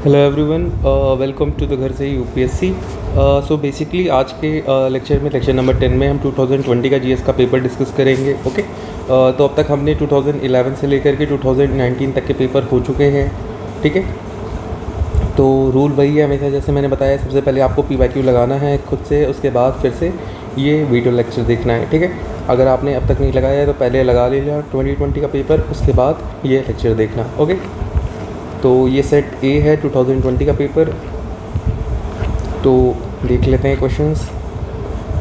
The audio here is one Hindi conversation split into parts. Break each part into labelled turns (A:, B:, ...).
A: Hello everyone, welcome to the घर से यूपीएससी। सो बेसिकली आज के लेक्चर में लेक्चर नंबर 10 में हम 2020 का जीएस का पेपर डिस्कस करेंगे। ओके, तो अब तक हमने 2011 से लेकर के 2019 तक के पेपर हो चुके हैं। ठीक है, तो रूल वही है हमेशा, जैसे मैंने बताया, सबसे पहले आपको पीवाईक्यू लगाना है खुद से, उसके बाद फिर से ये वीडियो लेक्चर देखना है। ठीक है, अगर आपने अब तक नहीं लगाया है तो पहले लगा लीजिए 2020 का पेपर, उसके बाद ये लेक्चर देखना। ओके, तो ये सेट ए है 2020 का पेपर। तो देख लेते हैं क्वेश्चंस।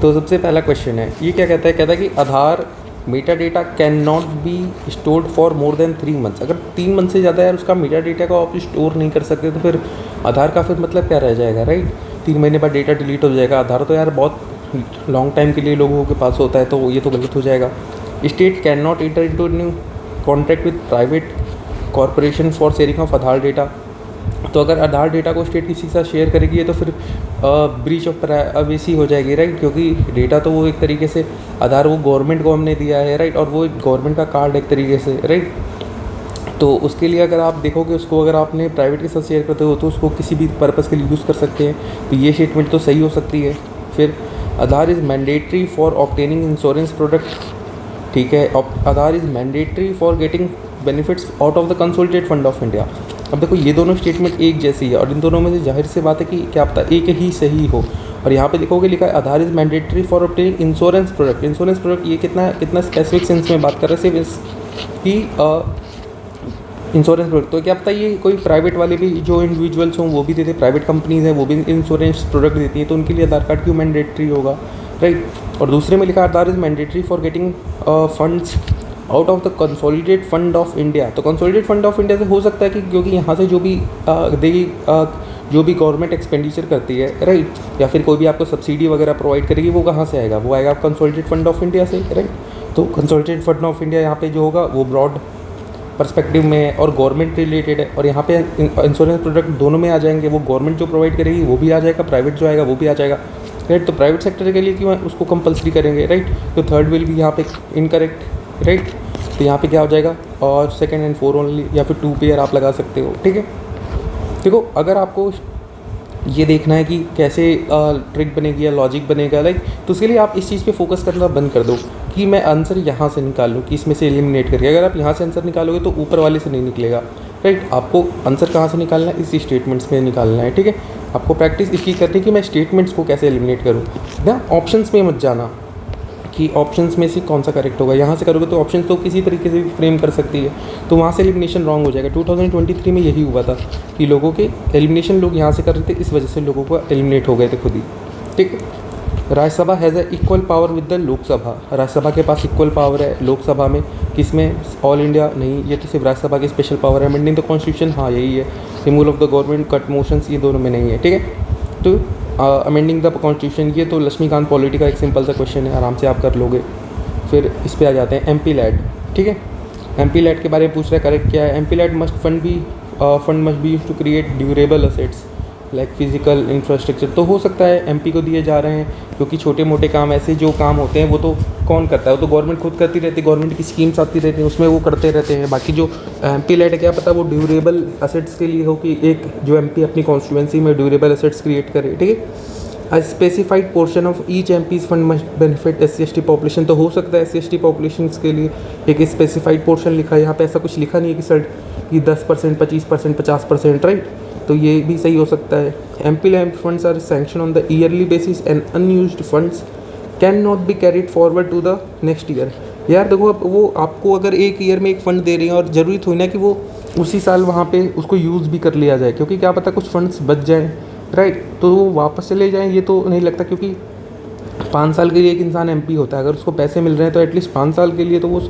A: तो सबसे पहला क्वेश्चन है, ये क्या कहता है कि Aadhaar metadata can not be stored for more than 3 months. अगर 3 मंथ से ज़्यादा यार उसका मेटा डेटा को आप स्टोर नहीं कर सकते तो फिर आधार का फिर मतलब क्या रह जाएगा, राइट। 3 महीने बाद डेटा डिलीट हो जाएगा। आधार तो यार बहुत लॉन्ग टाइम के लिए लोगों के पास होता है, तो ये तो गलत हो जाएगा। State can not enter into new contract with private corporation for sharing of Aadhaar data. तो अगर आधार डेटा को स्टेट किसी के साथ शेयर करेगी तो फिर ब्रीच ऑफ प्राइवेसी हो जाएगी, राइट। क्योंकि डेटा तो वो एक तरीके से आधार वो गवर्नमेंट को हमने दिया है, राइट, और वो एक गवर्नमेंट का कार्ड एक तरीके से, राइट। तो उसके लिए अगर आप देखोगे उसको, अगर आपने प्राइवेट के साथ शेयर करते हो तो उसको किसी भी पर्पज़ के लिए यूज़ कर सकते हैं। तो ये स्टेटमेंट तो सही हो सकती है। फिर Aadhaar is mandatory for obtaining insurance product. ठीक है, Aadhaar is mandatory for getting benefits out of the consolidated fund of India. अब देखो ये दोनों स्टेटमेंट एक जैसी है और इन दोनों में से जाहिर सी बात है कि क्या पता एक ही सही हो। और यहाँ पे देखोगे लिखा है Aadhaar is mandatory for obtaining insurance product. Insurance product ये कितना स्पेसिफिक सेंस में बात कर रहे हैं, सिर्फ कि इंश्योरेंस प्रोडक्ट। तो क्या पता ये कोई प्राइवेट वाले भी जो इंडिविजुअल्स हों वो भी देते, प्राइवेट कंपनीज़ हैं वो भी इंश्योरेंस प्रोडक्ट देती हैं, तो उनके लिए आधार कार्ड क्यों मैंडेटरी होगा, राइट। और दूसरे में लिखा Aadhaar is mandatory for getting funds out of the consolidated fund of India. तो कंसोलिडेटेड फंड ऑफ इंडिया से हो सकता है कि क्योंकि यहाँ से जो भी देगी, जो भी गवर्नमेंट एक्सपेंडिचर करती है, राइट, या फिर कोई भी आपको सब्सिडी वगैरह प्रोवाइड करेगी, वो कहाँ से आएगा, वो आएगा कंसोलिडेटेड फंड ऑफ इंडिया से, राइट। तो कंसोलिडेटेड फंड ऑफ इंडिया यहाँ पे जो होगा वो ब्रॉड पर्सपेक्टिव में है और गवर्नमेंट रिलेटेड है। और यहाँ पे इंश्योरेंस प्रोडक्ट दोनों में आ जाएंगे, वो गवर्नमेंट जो प्रोवाइड करेगी वो भी आ जाएगा, प्राइवेट जो आएगा वो भी आ जाएगा, राइट। तो प्राइवेट सेक्टर के लिए क्यों उसको कंपलसरी करेंगे, राइट। तो थर्ड विल भी यहाँ पे इनकरेक्ट, राइट। तो यहाँ पे क्या हो जाएगा, और सेकंड एंड फोर ओनली, या फिर 2 पेयर आप लगा सकते हो। ठीक है, देखो अगर आपको ये देखना है कि कैसे ट्रिक बनेगी या लॉजिक बनेगा, लाइक, तो उसके लिए आप इस चीज़ पे फोकस करना बंद कर दो कि मैं आंसर यहाँ से निकाल लूँ, कि इसमें से एलिमिनेट करके। अगर आप यहाँ से आंसर निकालोगे तो ऊपर वाले से नहीं निकलेगा, राइट। आपको आंसर कहाँ से निकालना है, इसी स्टेटमेंट्स में निकालना है। ठीक है, आपको प्रैक्टिस इसकी करनी है कि मैं स्टेटमेंट्स को कैसे एलिमिनेट करूँ ना। ऑप्शंस में मत जाना कि ऑप्शंस में से कौन सा करेक्ट होगा। यहाँ से करोगे तो ऑप्शंस तो किसी तरीके से भी फ्रेम कर सकती है, तो वहाँ से एलिमिनेशन रॉन्ग हो जाएगा। 2023 में यही हुआ था कि लोगों के एलिमिनेशन लोग यहाँ से कर रहे थे, इस वजह से लोगों को एलिमिनेट हो गए थे खुद ही। ठीक है, Rajya Sabha has a equal power with the Lok Sabha. Rajya Sabha के पास इक्वल पावर है लोकसभा में, किसमें, ऑल इंडिया नहीं, ये तो सिर्फ राज्यसभा की स्पेशल पावर है। अमेंडिंग द कॉन्स्टिट्यूशन, हाँ यही है। Removal of the government, cut motions, ये दोनों में नहीं है। ठीक है, तो अमेंडिंग द कॉन्स्टिट्यूशन, ये तो लक्ष्मीकांत पॉलिटी का एक सिंपल सा क्वेश्चन है, आराम से आप कर लोगे। फिर इस पे आ जाते हैं एमपी लैड। ठीक है, एमपी लैड के बारे में पूछ रहा है, करेक्ट क्या है। MP LAD must fund must be use to create durable assets like physical infrastructure. तो हो सकता है एमपी को दिए जा रहे हैं क्योंकि छोटे मोटे काम, ऐसे जो काम होते हैं वो तो कौन करता है, वो तो गवर्नमेंट खुद करती रहती है, गवर्नमेंट की स्कीम्स आती रहती हैं उसमें वो करते रहते हैं। बाकी जो एमपी लैड है, क्या पता वो ड्यूरेबल असेट्स के लिए हो, कि एक जो एमपी अपनी कॉन्स्टिट्यूंसी में ड्यूरेबल असेट्स क्रिएट करे। ठीक है, a specified portion of each MPs fund must benefit SC/ST population. तो हो सकता है SC/ST पॉपुलेशन के लिए एक स्पेसिफाइड पोर्शन लिखा है, यहाँ पे ऐसा कुछ लिखा नहीं है कि सर कि 10%, 25%, 50%, राइट। तो ये भी सही हो सकता है। MP LAD funds are sanction on the yearly basis and unused funds can not be carried forward to the next year. यार देखो, अब वो आपको अगर एक ईयर में एक फ़ंड दे रही है और ज़रूरी थोड़ी ना कि वो उसी साल वहाँ पे उसको यूज़ भी कर लिया जाए, क्योंकि क्या पता कुछ फंड्स बच जाएँ, राइट, तो वो वापस चले जाएँ, ये तो नहीं लगता। क्योंकि 5 साल के लिए एक इंसान एमपी होता है, अगर उसको पैसे मिल रहे हैं तो एटलीस्ट 5 साल के लिए तो वो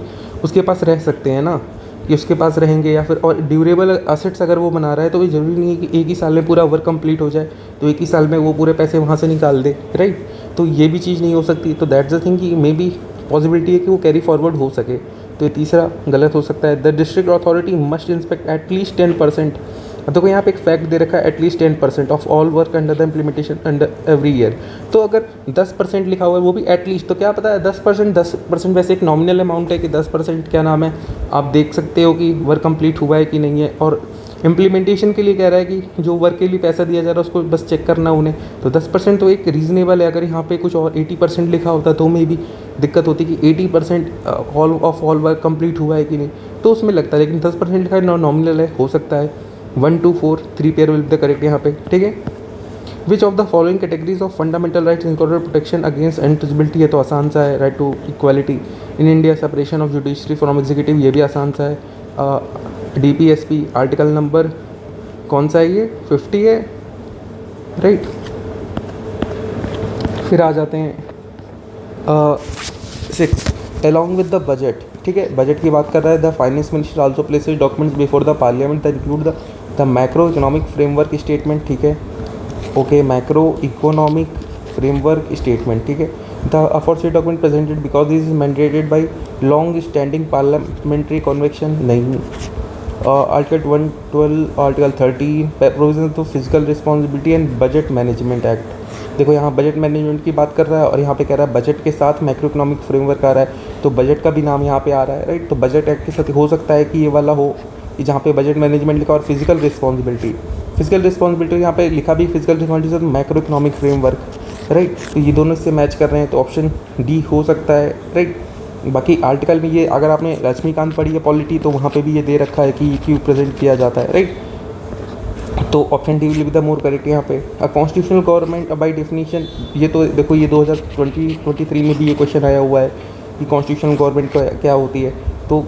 A: उसके पास रह सकते हैं ना, कि उसके पास रहेंगे। या फिर और ड्यूरेबल असेट्स अगर वो बना रहा है तो ये ज़रूरी नहीं है कि एक ही साल में पूरा वर्क कंप्लीट हो जाए, तो एक ही साल में वो पूरे पैसे वहाँ से निकाल दे, राइट। तो ये भी चीज़ नहीं हो सकती। तो दैट्स द थिंग कि मे बी पॉसिबिलिटी है कि वो कैरी फॉरवर्ड हो सके, तो ये तीसरा गलत हो सकता है। The district authority must inspect at least 10%। अब देखो यहाँ पे एक फैक्ट दे रखा है, at least 10% of all work under the implementation under every year. तो अगर 10% लिखा हुआ है वो भी एटलीस्ट, तो क्या पता है 10% वैसे एक नॉमिनल अमाउंट है कि 10% क्या नाम है, आप देख सकते हो कि वर्क कंप्लीट हुआ है कि नहीं है। और इम्प्लीमेंटेशन के लिए कह रहा है कि जो वर्क के लिए पैसा दिया जा रहा है उसको बस चेक करना उन्हें, तो 10% तो एक रीज़नेबल है। अगर यहाँ पे कुछ और 80% लिखा होता तो में भी दिक्कत होती कि 80% ऑल वर्क कंप्लीट हुआ है कि नहीं, तो उसमें लगता है। लेकिन 10% लिखा है, नॉमिनल है, हो सकता है 1 to 4 3 pair will be the correct यहाँ पे, ठीक है। Which of the following categories of fundamental rights include protection against untouchability, है तो आसान सा है। Right to equality in India, separation of judiciary from executive, ये भी आसान सा है। DPSP आर्टिकल नंबर कौन सा है, ये 50 है, राइट। फिर आ जाते हैं 6 अलॉन्ग विद द बजट, ठीक है। बजट की बात कर रहा है। The finance minister also places documents before the parliament that include the macro economic framework statement, ठीक है। Okay, macro economic framework statement, ठीक है। The unfortunate document presented because this is mandated by long standing parliamentary convention, नहीं। Article 112, article 13 provision to fiscal responsibility and budget management act. देखो यहाँ बजट मैनेजमेंट की बात कर रहा है और यहाँ पे कह रहा है बजट के साथ मैक्रो इकोनॉमिक फ्रेमवर्क आ रहा है, तो बजट का भी नाम यहाँ पे आ रहा है, राइट। तो बजट एक्ट के साथ हो सकता है कि ये वाला हो, जहाँ पे बजट मैनेजमेंट लिखा और फिजिकल रिस्पॉन्सिबिलिटी यहाँ पे लिखा भी फिजिकल रिस्पॉन्सिबिलिटी के साथ मैक्रो इकोनॉमिक फ्रेमवर्क, राइट। तो ये दोनों इससे मैच कर रहे हैं, तो ऑप्शन डी हो सकता है, राइट। बाकी आर्टिकल में ये अगर आपने रजनीकांत पढ़ी है पॉलिटी, तो वहाँ पे भी ये दे रखा है कि क्यों प्रेजेंट किया जाता है, राइट। तो option D will be the more correct यहाँ पे। A constitutional government by definition, ये तो देखो ये 2023 में भी ये क्वेश्चन आया हुआ है कि कॉन्स्टिट्यूशनल गवर्नमेंट क्या होती है। तो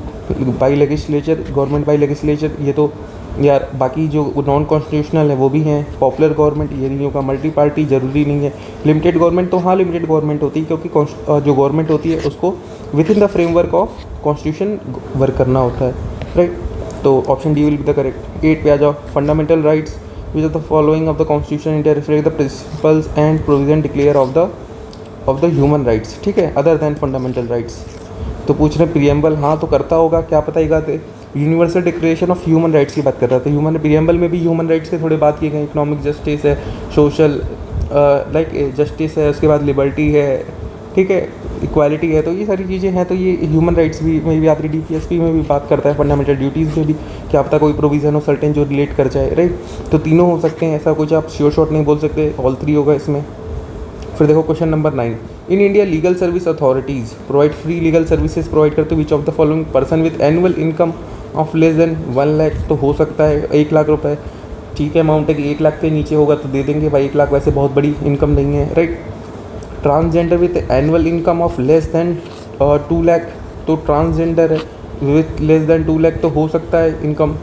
A: by legislature, government by legislature, ये तो यार बाकी जो नॉन कॉन्स्टिट्यूशनल है वो भी हैं। पॉपुलर गवर्नमेंट ये नहीं होगा, मल्टी पार्टी ज़रूरी नहीं है। लिमिटेड गवर्नमेंट तो हाँ लिमिटेड गवर्नमेंट होती है, क्योंकि जो गवर्नमेंट होती है उसको with in the framework of constitution work करना होता है, राइट। तो option D will be the correct. 8 पे आ जाओ। Fundamental rights which of the following of the constitution India reflect the principles and provision declare of the human rights, ठीक है, अदर दैन फंडामेंटल राइट्स। तो पूछ रहे प्रियम्बल, हाँ तो करता होगा, क्या पता ही गाते। Universal declaration of human rights की बात कर रहा था। ह्यूमन प्रियम्बल में भी ह्यूमन राइट्स के थोड़े बात किए गए। इकोनॉमिक जस्टिस है, सोशल लाइक जस्टिस है, उसके बाद लिबर्टी है, ठीक है, इक्वालिटी है, तो ये सारी चीज़ें हैं। तो ये ह्यूमन राइट्स भी में भी आती है। DPSP में भी बात करता है। फंडामेंटल ड्यूटीज़ में भी क्या पता कोई प्रोविज़न हो सर्टेन जो रिलेट कर जाए, राइट। तो तीनों हो सकते हैं, ऐसा कुछ आप श्योर शॉट नहीं बोल सकते, ऑल 3 होगा इसमें। फिर देखो question number 9। In India legal service authorities provide free legal services provide करते which of the following person with annual income of less than 1 lakh, तो हो सकता है 1 लाख रुपए, ठीक है। अमाउंट है कि 1 लाख के नीचे होगा तो दे देंगे भाई, 1 लाख वैसे बहुत बड़ी इनकम नहीं है, right. Transgender with annual income of less then 2 lakh, तो ट्रांसजेंडर है विथ लेस देन 2 लाख तो हो सकता है income,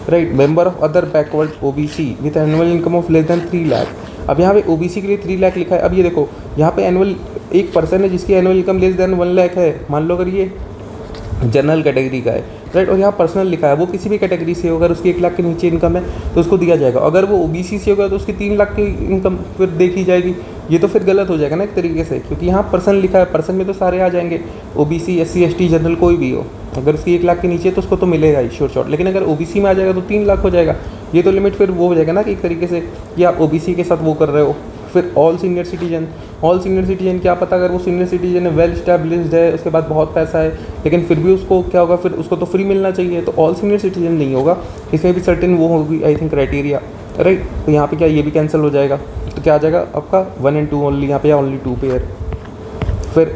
A: right. Member of other backward OBC with annual income of less then 3 lakh. अब यहाँ पे OBC के लिए 3 लाख लिखा है। अब ये देखो यहाँ पे एनुअल एक पर्सन है जिसकी annual income less than 1 lakh है, मान लो अगर ये जनरल कैटेगरी का है, राइट। और यहाँ पर्सनल लिखा है, वो किसी भी कैटेगरी से होगा, उसकी 1 लाख के नीचे इनकम है तो उसको दिया जाएगा। अगर वो OBC से होगा तो उसकी 3 लाख की इनकम फिर देखी जाएगी। ये तो फिर गलत हो जाएगा ना एक तरीके से, क्योंकि यहाँ पर्सन लिखा है, पर्सन में तो सारे आ जाएंगे, OBC SC ST जनरल कोई भी हो। अगर उसकी 1 लाख के नीचे तो उसको तो मिलेगा ही श्योर शॉट। लेकिन अगर OBC में आ जाएगा तो 3 लाख हो जाएगा। ये तो लिमिट फिर वो हो जाएगा ना कि एक तरीके से कि आप OBC के साथ वो कर रहे हो। फिर ऑल सीनियर सिटीजन क्या पता अगर वो सीनियर सिटीजन है, वेल स्टैब्लिश्ड है, उसके बाद बहुत पैसा है, लेकिन फिर भी उसको क्या होगा, फिर उसको तो फ्री मिलना चाहिए, तो ऑल सीनियर सिटीजन नहीं होगा। इसमें भी सर्टेन वो होगी आई थिंक क्राइटेरिया, राइट। तो यहाँ पे क्या ये भी कैंसिल हो जाएगा, तो क्या आ जाएगा आपका 1 and 2 ओनली, यहाँ पे ओनली 2 पेयर। फिर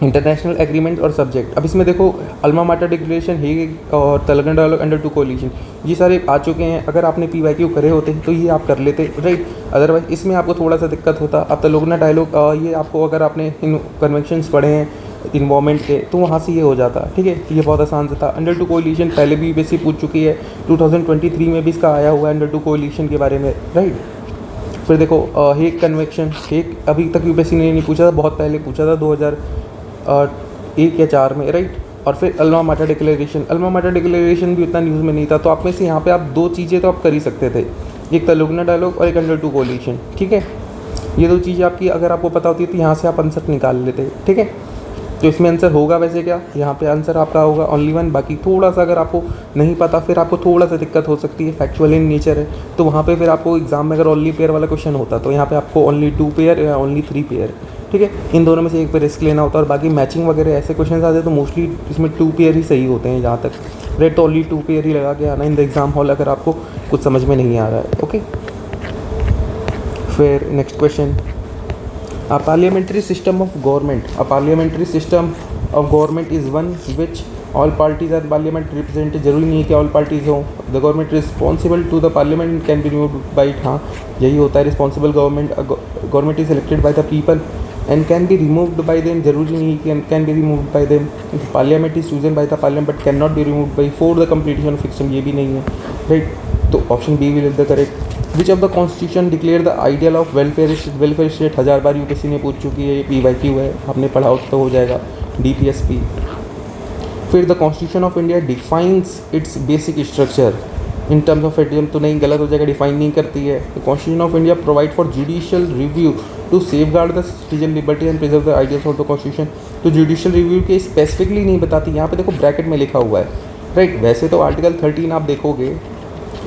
A: इंटरनेशनल एग्रीमेंट और सब्जेक्ट। अब इसमें देखो अल्मा माटर डिक्लेरेशन, हेग और तेलंगाना डायलॉग अंडर 2 कोलिशन, ये सारे आ चुके हैं। अगर आपने PYQ करे होते तो ये आप कर लेते, राइट। अदरवाइज इसमें आपको थोड़ा सा दिक्कत होता। अब तेलंगाना डायलॉग ये आपको अगर आपने इन कन्वेंशंस पढ़े हैं इन्वायरमेंट के तो वहाँ से ये हो जाता, ठीक है। ये बहुत आसान से था। अंडर 2 कोलिशन पहले भी बेसिक पूछ चुकी है, 2023 में भी इसका आया हुआ है अंडर 2 कोलिशन के बारे में, राइट। फिर देखो हेग कन्वेंशन, हेग अभी तक यूपीएससी ने नहीं पूछा था, बहुत पहले पूछा था 2001 या 4 में, राइट। और फिर अल्मा माटर डिक्लेरेशन भी उतना न्यूज़ में नहीं था। तो आप में से यहाँ पे आप 2 चीज़ें तो आप कर ही सकते थे, एक तेलंगाना डायलॉग और एक अंडर 2 कोलिशन, ठीक है। ये 2 चीज़ें आपकी अगर आपको पता होती है तो यहाँ से आप आंसर निकाल लेते, ठीक है। तो इसमें आंसर होगा वैसे क्या, यहाँ पे आंसर आपका होगा ओनली 1। बाकी थोड़ा सा अगर आपको नहीं पता फिर आपको थोड़ा सा दिक्कत हो सकती है, फैक्चुअल इन नेचर है, तो वहाँ पे फिर आपको एग्जाम में अगर ओनली पेयर वाला क्वेश्चन होता तो यहाँ पे आपको ओनली 2 पेयर या ओनली 3 पेयर ठीक है, इन दोनों में से एक पे रिस्क लेना होता है और बाकी मैचिंग वगैरह ऐसे क्वेश्चन आते हैं तो मोस्टली इसमें 2 पेयर ही सही होते हैं जहाँ तक, राइट। तो ओनली 2 पेयर ही लगा के आना इन द एग्ज़ाम हॉल अगर आपको कुछ समझ में नहीं आ रहा है, ओके। फिर next question, a parliamentary system of government, a parliamentary system of government is one which all parties are parliament represented, जरूरी नहीं है कि ऑल पार्टीज हों। The government responsible to the parliament can be removed by it, हाँ यही होता है responsible government, government is elected by the people and can be removed by them, जरूरी नहीं कि can be removed by them. Parliament is chosen by the parliament but can not be removed by for the completion of fiction, ये भी नहीं है, राइट। तो option B will is the correct. Which of the constitution declare the ideal of welfare state, 1000 बार यूपीएससी ने पूछ चुकी है, ये PYQ है, आपने पढ़ा हो तो हो जाएगा, DPSP। फिर the constitution of India defines its basic structure in terms of federalism, तो नहीं, गलत हो जाएगा, डिफाइन नहीं करती है। The constitution of India provide for judicial review to safeguard the citizen liberty and preserve the ideals of the constitution, तो जुडिशियल रिव्यू के स्पेसिफिकली नहीं बताती, यहाँ पे देखो ब्रैकेट में लिखा हुआ है, राइट। वैसे तो आर्टिकल 13 आप देखोगे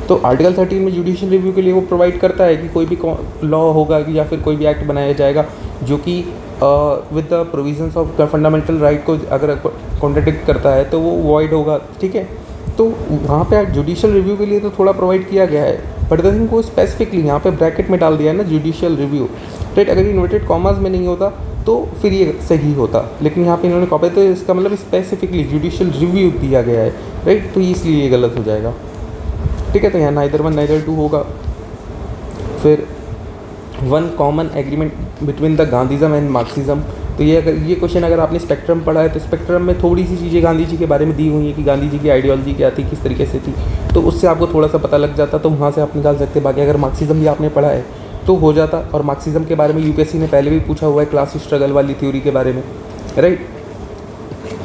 A: तो आर्टिकल 13 में जुडिशियल रिव्यू के लिए वो प्रोवाइड करता है कि कोई भी लॉ होगा या फिर कोई भी एक्ट बनाया जाएगा जो कि with the provisions of fundamental right को अगर कॉन्ट्रडिक्ट करता है तो वो वॉइड होगा, ठीक है। तो वहाँ पे जुडिशियल रिव्यू के लिए तो थोड़ा प्रोवाइड किया गया है, बट द थिंग को स्पेसिफिकली यहाँ पे ब्रैकेट में डाल दिया है ना, जुडिशियल रिव्यू, राइट। अगर इन्वर्टेड कॉमर्स में नहीं होता तो फिर ये सही होता, लेकिन यहाँ पे इन्होंने कॉपी, तो इसका मतलब स्पेसिफिकली जुडिशियल रिव्यू दिया गया है, राइट, तो इसलिए ये गलत हो जाएगा, ठीक है। तो यहाँ नाइदर 1 नाइदर 2 होगा। फिर one common agreement between the Gandhism and Marxism, तो ये क्वेश्चन अगर आपने स्पेक्ट्रम पढ़ा है तो स्पेक्ट्रम में थोड़ी सी चीज़ें गांधी जी के बारे में दी हुई है कि गांधी जी की आइडियोलॉजी क्या थी, किस तरीके से थी, तो उससे आपको थोड़ा सा पता लग जाता, तो वहाँ से आप निकाल सकते। बाकी अगर मार्क्सिज्म भी आपने पढ़ा है तो हो जाता, और मार्क्सिज्म के बारे में यूपीएससी ने पहले भी पूछा हुआ है क्लास स्ट्रगल वाली थ्योरी के बारे में, राइट।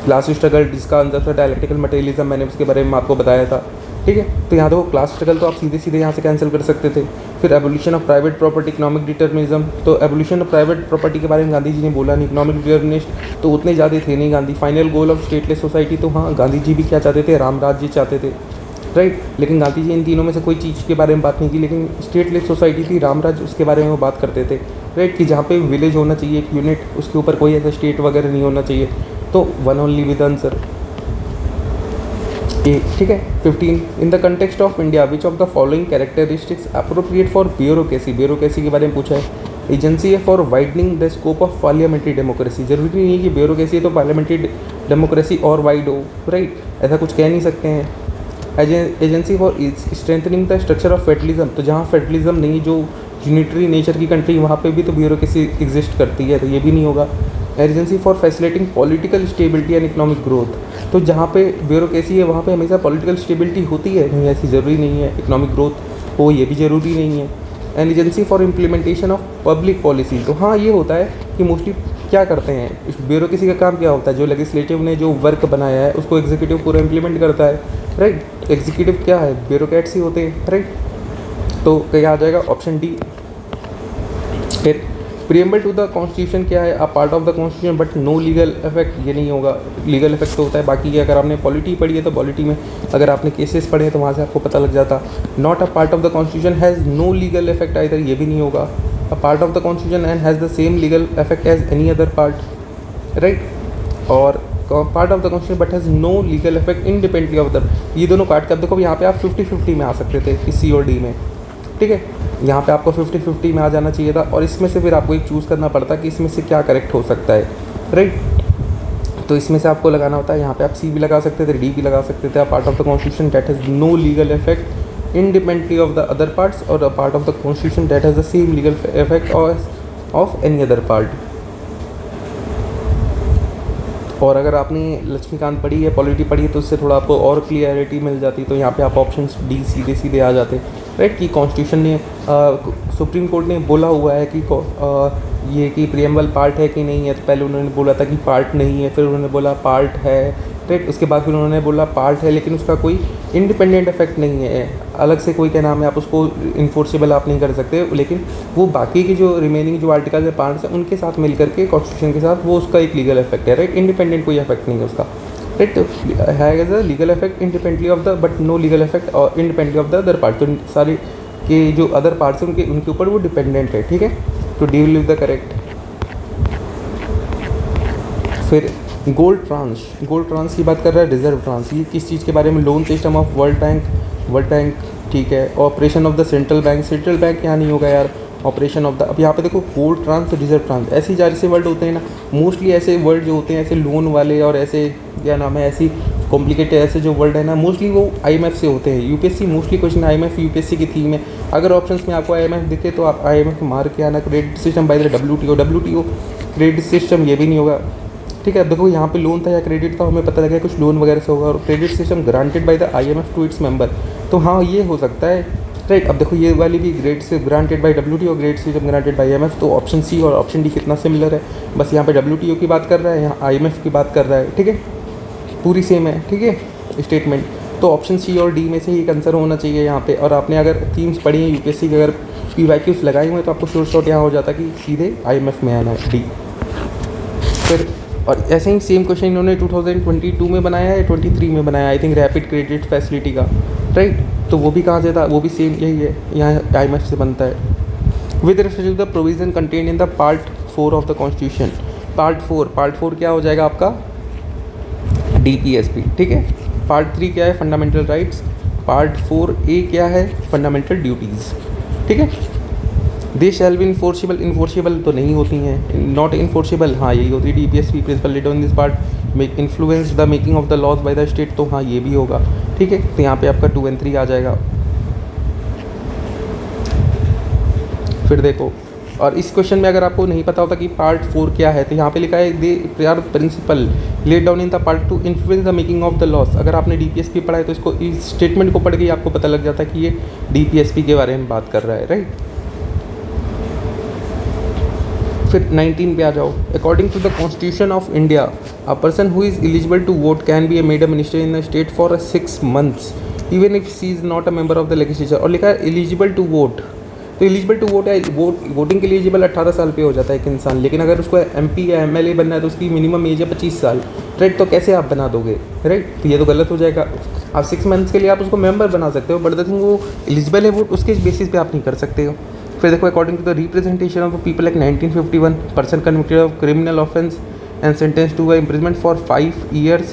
A: क्लास स्ट्रगल जिसका आंसर था डायलेक्टिकल मटेरियलिज्म, मैंने उसके बारे में आपको बताया था, ठीक है। तो यहाँ देखो क्लास स्ट्रगल तो आप सीधे सीधे यहाँ से कैंसिल कर सकते थे। फिर evolution of private property, economic determinism, तो एवोल्यूशन ऑफ प्राइवेट प्रॉपर्टी के बारे में गांधी जी ने बोला नहीं, इकोनॉमिक डिटर्मिनिस्ट तो उतने ज़्यादा थे नहीं Gandhi. Final goal of stateless society, तो हाँ गांधी जी भी क्या चाहते थे, राम राज्य चाहते थे, राइट। लेकिन गांधी जी इन तीनों में से कोई चीज़ के बारे में बात नहीं की, लेकिन स्टेटलेस सोसाइटी थी, राम राज्य, उसके बारे में वो बात करते थे, राइट, कि जहाँ पे विलेज होना चाहिए एक यूनिट, उसके ऊपर कोई ऐसा स्टेट वगैरह नहीं होना चाहिए। तो 1 ओनली विद आंसर ए, ठीक है। 15 इन the context of India which of the following characteristics appropriate for bureaucracy, bureaucracy के बारे में पूछा है। एजेंसी है for widening the scope of parliamentary democracy, जरूरी नहीं है कि ब्यूरोक्रेसी है तो पार्लियामेंट्री डेमोक्रेसी और वाइड हो, राइट, ऐसा कुछ कह नहीं सकते हैं। Agency for strengthening the structure of federalism, तो जहाँ फेडरलिज्म नहीं, जो यूनिटरी नेचर की कंट्री, वहाँ पे भी तो ब्यूरोक्रेसी एग्जिस्ट करती है, तो ये भी नहीं होगा। Agency for facilitating political stability and economic growth, तो जहाँ पे ब्यूरोक्रेसी है वहाँ पे हमेशा पॉलिटिकल स्टेबिलिटी होती है, नहीं ऐसी ज़रूरी नहीं है, इकोनॉमिक ग्रोथ हो ये भी ज़रूरी नहीं है। And agency for implementation of public policy, तो हाँ ये होता है कि मोस्टली क्या करते हैं, इस ब्यूरोक्रेसी का काम क्या होता है, जो लेजिस्लेटिव ने जो वर्क बनाया है उसको एग्जीक्यूटिव पूरा इम्प्लीमेंट करता है, राइट। एग्जीक्यूटिव क्या है, ब्यूरोक्रेट्स ही होते हैं, राइट। तो क्या आ जाएगा, ऑप्शन डी। फिर प्रीएम्बल टू द कॉन्स्टिट्यूशन क्या है, a part of the constitution but no legal effect, ये नहीं होगा, लीगल इफेक्ट तो होता है। बाकी अगर आपने पॉलिटी पढ़ी है तो पॉलिटी में अगर आपने केसेस पढ़े हैं तो वहाँ से आपको पता लग जाता। Not a part of the constitution has no legal effect either, ये भी नहीं होगा। A part of the constitution and has the same legal effect as any other part, right. और part of the constitution but has no legal effect independently of the, ये दोनों काट के अब देखो यहाँ पे आप 50-50 में आ सकते थे इस सी और डी में, ठीक है। यहाँ पे आपको 50-50 में आ जाना चाहिए था, और इसमें से फिर आपको एक चूज़ करना पड़ता कि इसमें से क्या करेक्ट हो सकता है, राइट। तो इसमें से आपको लगाना होता है, यहाँ पे आप सी भी लगा सकते थे, डी भी लगा सकते थे। Part of the constitution that has no legal effect independently of the other parts, और a part of the constitution that has the same legal effect of any other part. और अगर आपने लक्ष्मीकांत पढ़ी है, पॉलिटी पढ़ी है, तो उससे थोड़ा आपको और क्लियरिटी मिल जाती, तो यहाँ पे आप ऑप्शन डी सीधे सीधे आ जाते, राइट। कि कॉन्स्टिट्यूशन ने सुप्रीम कोर्ट ने बोला हुआ है कि ये कि प्रीएम्बल पार्ट है कि नहीं है, तो पहले उन्होंने बोला था कि पार्ट नहीं है, फिर उन्होंने बोला पार्ट है, राइट। उसके बाद फिर उन्होंने बोला पार्ट है लेकिन उसका कोई इंडिपेंडेंट इफेक्ट नहीं है, अलग से कोई क्या नाम है आप उसको इन्फोर्सेबल आप नहीं कर सकते, लेकिन वो बाकी के जो रिमेनिंग जो आर्टिकल है पार्ट्स हैं उनके साथ मिल करके कॉन्स्टिट्यूशन के साथ वो उसका एक लीगल इफेक्ट है, राइट। इंडिपेंडेंट कोई इफेक्ट नहीं है उसका, राइट। तो है as a legal effect independently of the but no legal effect और independently of the other part, तो सारे के जो अदर पार्ट्स हैं उनके ऊपर वो डिपेंडेंट है, ठीक है। तो D will be the correct. फिर गोल्ड ट्रांस की बात कर रहा है, रिजर्व ट्रांस, ये किस चीज़ के बारे में, loan system of world bank, ठीक है। Operation of the central bank यहाँ नहीं होगा यार, ऑपरेशन ऑफ द, अब यहाँ पे देखो गोल्ड ट्रांस, रिजर्व ट्रांस, ऐसे जारी से वर्ड होते हैं ना, मोस्टली ऐसे वर्ड जो होते हैं ऐसे लोन वाले और ऐसे क्या नाम है, ऐसी कॉम्प्लिकेटेड ऐसे जो वर्ड है ना, मोस्टली वो आईएमएफ से होते हैं। UPSC mostly question IMF UPSC की थीम है। अगर ऑप्शंस में आपको आईएमएफ दिखे तो आप आईएमएफ मार के आना। Credit system by the WTO credit system, ये भी नहीं होगा, ठीक है। अब देखो यहाँ पे लोन था या क्रेडिट था, हमें पता लगा कुछ लोन वगैरह से होगा, और credit system granted by the IMF to its member, तो हाँ ये हो सकता है, राइट। अब देखो ये वाली भी ग्रेड से granted by WTO, grade system granted by IMF, तो ऑप्शन सी और ऑप्शन डी कितना सिमिलर है, बस यहाँ पे डब्ल्यूटीओ की बात कर रहा है, यहाँ आईएमएफ की बात कर रहा है, ठीक है, पूरी सेम है, ठीक है स्टेटमेंट। तो ऑप्शन सी और डी में से एक आंसर होना चाहिए यहाँ पे। और आपने अगर थीम्स पढ़ी हैं यूपीएससी के, अगर पीवाईक्यूज लगाए हुए हैं तो आपको शॉर्ट यहाँ हो जाता कि सीधे आईएमएफ में आना है, डी। फिर और ऐसे ही सेम क्वेश्चन इन्होंने 2022 में बनाया है, 23 में बनाया I think, rapid credit facility का, राइट। तो वो भी कहाँ से था, वो भी सेम यही है, यहाँ आईएमएफ से बनता है। With respect to the provision contain in the part 4 of the constitution, part 4 क्या हो जाएगा आपका, डीपीएसपी, ठीक है। पार्ट 3 क्या है, फंडामेंटल राइट्स, पार्ट 4A क्या है, फंडामेंटल ड्यूटीज़, ठीक है। दे शैल बी इन्फोर्सेबल तो नहीं होती हैं, नॉट इन्फोर्सेबल, हाँ यही होती है DPSP, principle later in this part make influence the making of the laws by the state, तो हाँ ये भी होगा, ठीक है। तो यहाँ पे आपका 2 और 3 आ जाएगा। फिर देखो, और इस क्वेश्चन में अगर आपको नहीं पता होता कि पार्ट 4 क्या है, तो यहाँ पे लिखा है they are principle let down in the part to influence the making of the laws. अगर आपने डीपीएसपी पढ़ा है तो इसको, इस स्टेटमेंट को पढ़ के आपको पता लग जाता है कि ये डीपीएसपी के बारे में बात कर रहा है, राइट। फिर 19 पे आ जाओ। According to the constitution of India, a person who is eligible to vote can be a made a minister in the state for 6 months even if she is not a member of the legislature. और लिखा है एलिजिबल टू वोट, तो एलिजिबल टू वोट है, वोटिंग के लिए एलिजिबल 18 साल पे हो जाता है एक इंसान, लेकिन अगर उसको एमपी या एमएलए बनना है तो उसकी मिनिमम एज है 25 साल, राइट। तो कैसे आप बना दोगे, राइट, तो ये तो गलत हो जाएगा। आप 6 months के लिए आप उसको मेंबर बना सकते हो, बट द थिंग वो एलिजिबल है वोट, उसके बेसिस पे आप नहीं कर सकते हो। फिर देखो, according to the representation of people act 1951, person convicted of criminal offence and sentence to imprisonment for 5 years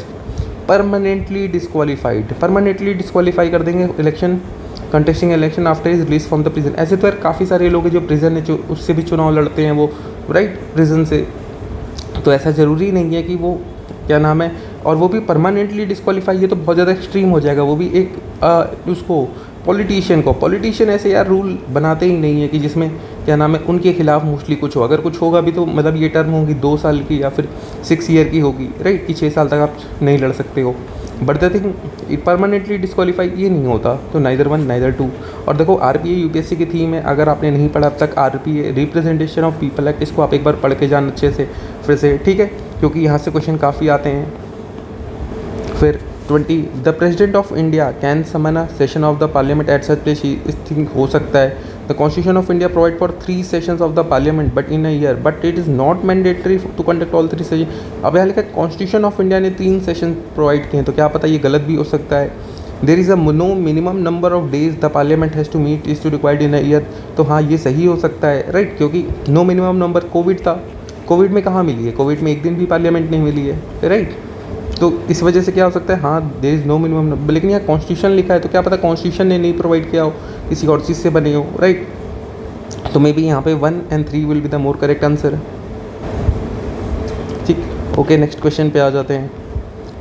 A: permanently disqualified, permanently disqualify कर देंगे election, contesting election after is release from the prison. ऐसे तो यार काफ़ी सारे लोग हैं जो प्रिजन है, जो उससे भी चुनाव लड़ते हैं वो, राइट, प्रिजन से। तो ऐसा ज़रूरी नहीं है कि वो क्या नाम है, और वो भी परमानेंटली डिस्क्वालीफाई, ये तो बहुत ज़्यादा एक्सट्रीम हो जाएगा। वो भी एक उसको पॉलिटिशियन ऐसे यार रूल बनाते ही नहीं है कि जिसमें क्या नाम है उनके खिलाफ मोस्टली कुछ हो। अगर कुछ होगा भी तो मतलब ये टर्म होगी 2 साल की या फिर 6 year की होगी, राइट, कि 6 साल तक आप नहीं लड़ सकते हो। But the thing permanently disqualify ये नहीं होता, तो नाइदर 1 नाइदर 2। और देखो आरपीए यूपीएससी की थीम है, अगर आपने नहीं पढ़ा अब तक RPA representation of people act, इसको आप एक बार पढ़ के जान अच्छे से फिर से, ठीक है, क्योंकि यहाँ से क्वेश्चन काफ़ी आते हैं। फिर 20, the president of India can summon a session of the parliament at such place, इस थिंग हो सकता है। The constitution of India provide for 3 sessions of the parliament but in a year, but it is not mandatory to conduct all 3 sessions। अब यहाँ लिखा है कॉन्स्टिट्यूशन ऑफ इंडिया ने 3 sessions प्रोवाइड किए हैं, तो क्या पता ये गलत भी हो सकता है। There is a no minimum number of days the parliament has to meet is to required in a year, तो हाँ ये सही हो सकता है, राइट, क्योंकि नो मिनिमम नंबर कोविड था, कोविड में कहाँ मिली है, कोविड में एक दिन भी पार्लियामेंट नहीं मिली है, राइट। तो इस वजह से क्या हो सकता है, हाँ there is no minimum number, लेकिन यहाँ कॉन्स्टिट्यूशन लिखा है तो क्या पता कॉन्स्टिट्यूशन ने नहीं प्रोवाइड किया हो, किसी और चीज़ से बने हो, राइट। तो मे बी यहाँ पे 1 और 3 will be the more correct answer, ठीक। ओके, नेक्स्ट क्वेश्चन पे आ जाते हैं।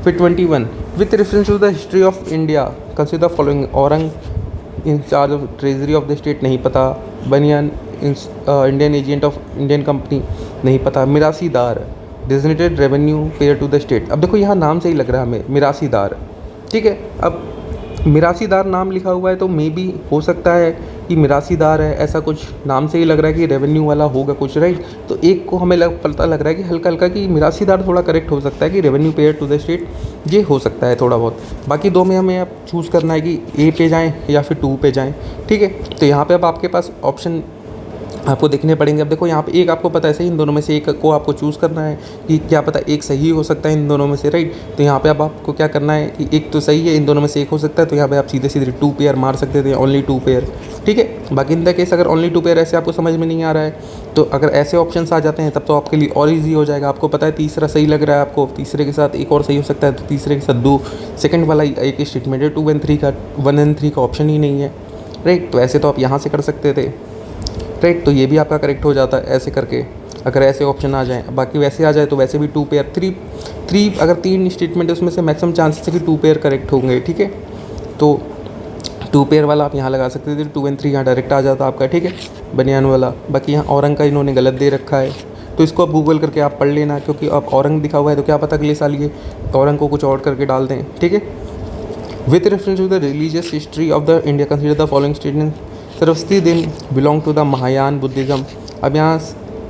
A: फिर 21, with reference to the history of India consider following. औरंग in charge of treasury of the state, नहीं पता। Banian Indian agent of Indian company, नहीं पता। Mirasidar designated revenue pair to the state. अब देखो यहाँ नाम से ही लग रहा है हमें मिरासीदार, ठीक है। अब मिरासीदार नाम लिखा हुआ है तो मे बी हो सकता है कि मिरासीदार है, ऐसा कुछ नाम से ही लग रहा है कि रेवेन्यू वाला होगा कुछ, राइट। तो एक को हमें पता लग रहा है कि हल्का हल्का कि मिरासीदार थोड़ा करेक्ट हो सकता है कि revenue pair to the state, ये हो सकता है थोड़ा बहुत। बाकी 2 में हमें अब चूज़ करना है कि ए पे जाएँ या फिर 2 पे जाएँ, ठीक है। तो यहाँ पे अब आपके पास ऑप्शन आपको देखने पड़ेंगे। अब देखो यहाँ पे एक आपको पता है सही, इन दोनों में से एक को आपको चूज़ करना है कि क्या पता एक सही हो सकता है इन दोनों में से, राइट। तो यहाँ पे अब आपको क्या करना है कि एक तो सही है, इन दोनों में से एक हो सकता है, तो यहाँ पे आप सीधे सीधे 2 पेयर मार सकते थे, ओनली 2 पेयर, ठीक है। बाकी इन द केस अगर ओनली 2 पेयर ऐसे आपको समझ में नहीं आ रहा है, तो अगर ऐसे ऑप्शन आ जाते हैं तब तो आपके लिए और ईजी हो जाएगा। आपको पता है तीसरा सही लग रहा है आपको, तीसरे के साथ एक और सही हो सकता है, तो तीसरे के साथ 2 सेकेंड वाला एक स्टेटमेंट है, 2 एंड 3 का 1 एंड 3 का ऑप्शन ही नहीं है, राइट। तो ऐसे तो आप यहाँ से कर सकते थे, राइट। तो ये भी आपका करेक्ट हो जाता है ऐसे करके, अगर ऐसे ऑप्शन आ जाएँ। बाकी वैसे आ जाए तो वैसे भी 2 पेयर 3 अगर 3 स्टेटमेंट है उसमें से मैक्सिमम चांसेस है कि 2 पेयर करेक्ट होंगे, ठीक है। तो 2 पेयर वाला आप यहाँ लगा सकते थे, 2 एंड 3 यहाँ डायरेक्ट आ जाता आपका, ठीक है, बनियान वाला। बाकी यहाँ औरंग का इन्होंने गलत दे रखा है, तो इसको आप गूगल करके आप पढ़ लेना, क्योंकि अब औरंग दिखा हुआ है तो क्या पता अगले साल ये औरंग को कुछ और करके डाल दें, ठीक है। With reference to the religious history of the India consider the following statement. सरस्वती दिन belong to the Mahayana Buddhism. अब यहाँ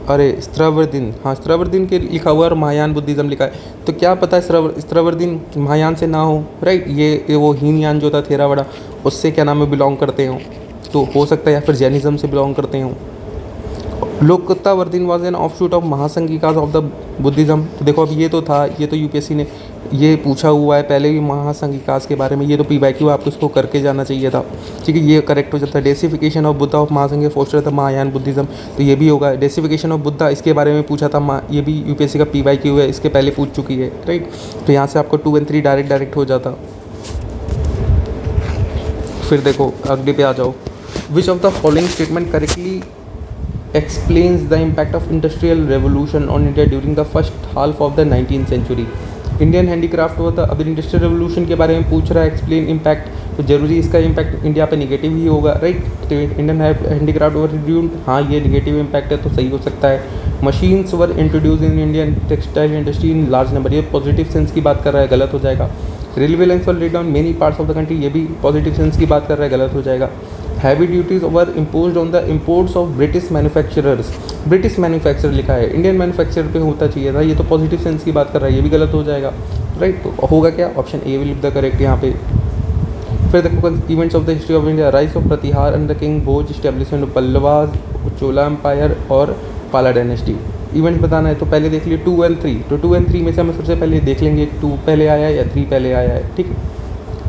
A: अरे स्त्रवरदिन, हाँ स्त्रवरदिन के लिखा हुआ है और महायान बुद्धिज़्म लिखा है, तो क्या पता है स्त्रवरदिन महायान से ना हो, राइट। ये वो हीनयान जो था थेरावाड़ा, उससे क्या नाम है बिलोंग करते हों, तो हो सकता है, या फिर जैनिज़्म से बिलोंग करते हों। लोकतावर्दिन was an offshoot of Mahasanghikas of the Buddhism. तो देखो अब ये तो था, ये तो यूपीएससी ने ये पूछा हुआ है पहले भी महासंघिकास के बारे में, ये तो पीवाईक्यू आपको इसको करके जाना चाहिए था, ठीक है। ये करेक्ट हो जाता है। डेसिफिकेशन ऑफ बुद्धा ऑफ महासंघ फोस्टर था महायान बुद्धिज़्म, तो ये भी होगा। डेसिफिकेशन ऑफ बुद्धा इसके बारे में पूछा था, ये भी यूपीएससी का पीवाईक्यू है, इसके पहले पूछ चुकी है, राइट। तो यहाँ से आपको 2 एंड 3 डायरेक्ट हो जाता। फिर देखो अगले पे आ जाओ। विच of the following statement correctly explains the impact of industrial revolution on India during the first half of the 19th century। Indian handicraft हुआ था, अब इंडस्ट्रियल रेवोल्यूशन के बारे में पूछ रहा है, एक्सप्लेन इम्पैक्ट, तो जरूरी इसका इम्पैक्ट इंडिया पे निगेटिव ही होगा, राइट। तो इंडियन हैंडीक्राफ्ट वर रिड्यूस्ड, हाँ ये निगेटिव इम्पैक्ट है तो सही हो सकता है। Machines were introduce in Indian textile industry in large number, ये पॉजिटिव सेंस की बात कर रहा है, गलत हो जाएगा। Railway lines were laid down many parts of the country, ये भी पॉजिटिव सेंस की बात कर रहा है, गलत हो जाएगा। Heavy duties were imposed on the imports of British manufacturers, British manufacturer लिखा है, इंडियन मैन्युफैक्चरर पे होता चाहिए था, ये तो पॉजिटिव सेंस की बात कर रहा है, ये भी गलत हो जाएगा, राइट। तो होगा क्या, option A will be the correct यहाँ पे। फिर देखो events of the history of India, rise of Pratihara under king Bhoja, establishment of Pallavas, Chola empire और पाला डायनेस्टी। इवेंट्स बताना है तो पहले देख लिए 2 एंड 3, तो 2 एंड 3 में से हम सबसे पहले देख लेंगे 2 पहले आया है या 3 पहले आया है, ठीक है।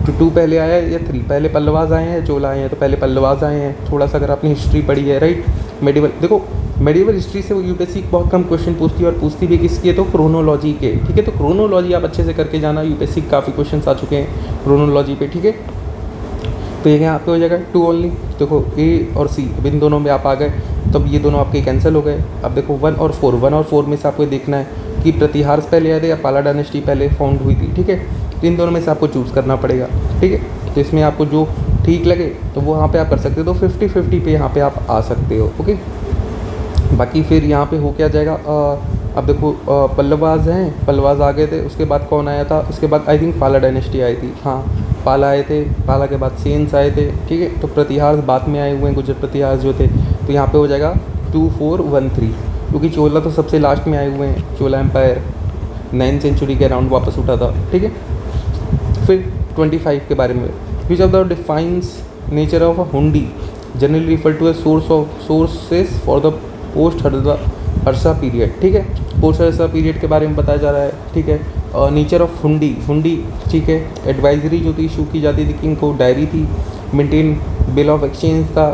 A: तो 2 पहले आया है या 3 पहले, पल्लवाज आए हैं चोला आए हैं, तो पहले पल्लवाज आए हैं। थोड़ा सा अगर आपने हिस्ट्री पढ़ी है, राइट, मेडिवल, देखो मेडिवल हिस्ट्री से यूपीएससी बहुत कम क्वेश्चन पूछती है, और पूछती भी किसकी है, तो क्रोनोलॉजी के, ठीक है। तो क्रोनोलॉजी आप अच्छे से करके जाना, यूपीएससी काफ़ी क्वेश्चन आ चुके हैं क्रोनोलॉजी पे, ठीक है। तो ये यहाँ पे हो जाएगा 2 ओनली। देखो ए और सी, अब इन दोनों में आप आ गए, तब ये दोनों आपके कैंसिल हो गए। अब देखो 1 और 4 में से आपको देखना है कि प्रतिहार पहले आए थे या पाला डायनेस्टी पहले फाउंड हुई थी, ठीक है। तो इन दोनों में से आपको चूज़ करना पड़ेगा, ठीक है। तो इसमें आपको जो ठीक लगे तो वो यहाँ पे आप कर सकते हो, तो 50-50 पे यहाँ पे आप आ सकते हो, ओके। बाकी फिर यहाँ पे हो क्या जाएगा, अब देखो पल्लवाज हैं, पल्लवाज आ गए थे, उसके बाद कौन आया था, उसके बाद आई थिंक पाला डायनेस्टी आई थी, हाँ पाला आए थे, पाला के बाद सेन्स आए थे, ठीक है। तो प्रतिहार बाद में आए हुए हैं, गुजर प्रतिहार जो थे, तो यहाँ पे हो जाएगा 2413, क्योंकि चोला तो सबसे लास्ट में आए हुए हैं, चोला एम्पायर 9th सेंचुरी के अराउंड वापस उठा था, ठीक है। फिर 25 के बारे में, which of the defines nature of a hundi, generally refer to a sources for the post Harsha period, ठीक है। पोस्ट हर्षा पीरियड के बारे में बताया जा रहा है, ठीक है। नेचर ऑफ हुंडी, ठीक है। एडवाइजरी जो थी इशू की जाती थी किंग को, डायरी थी, मेंटेन बिल ऑफ एक्सचेंज था,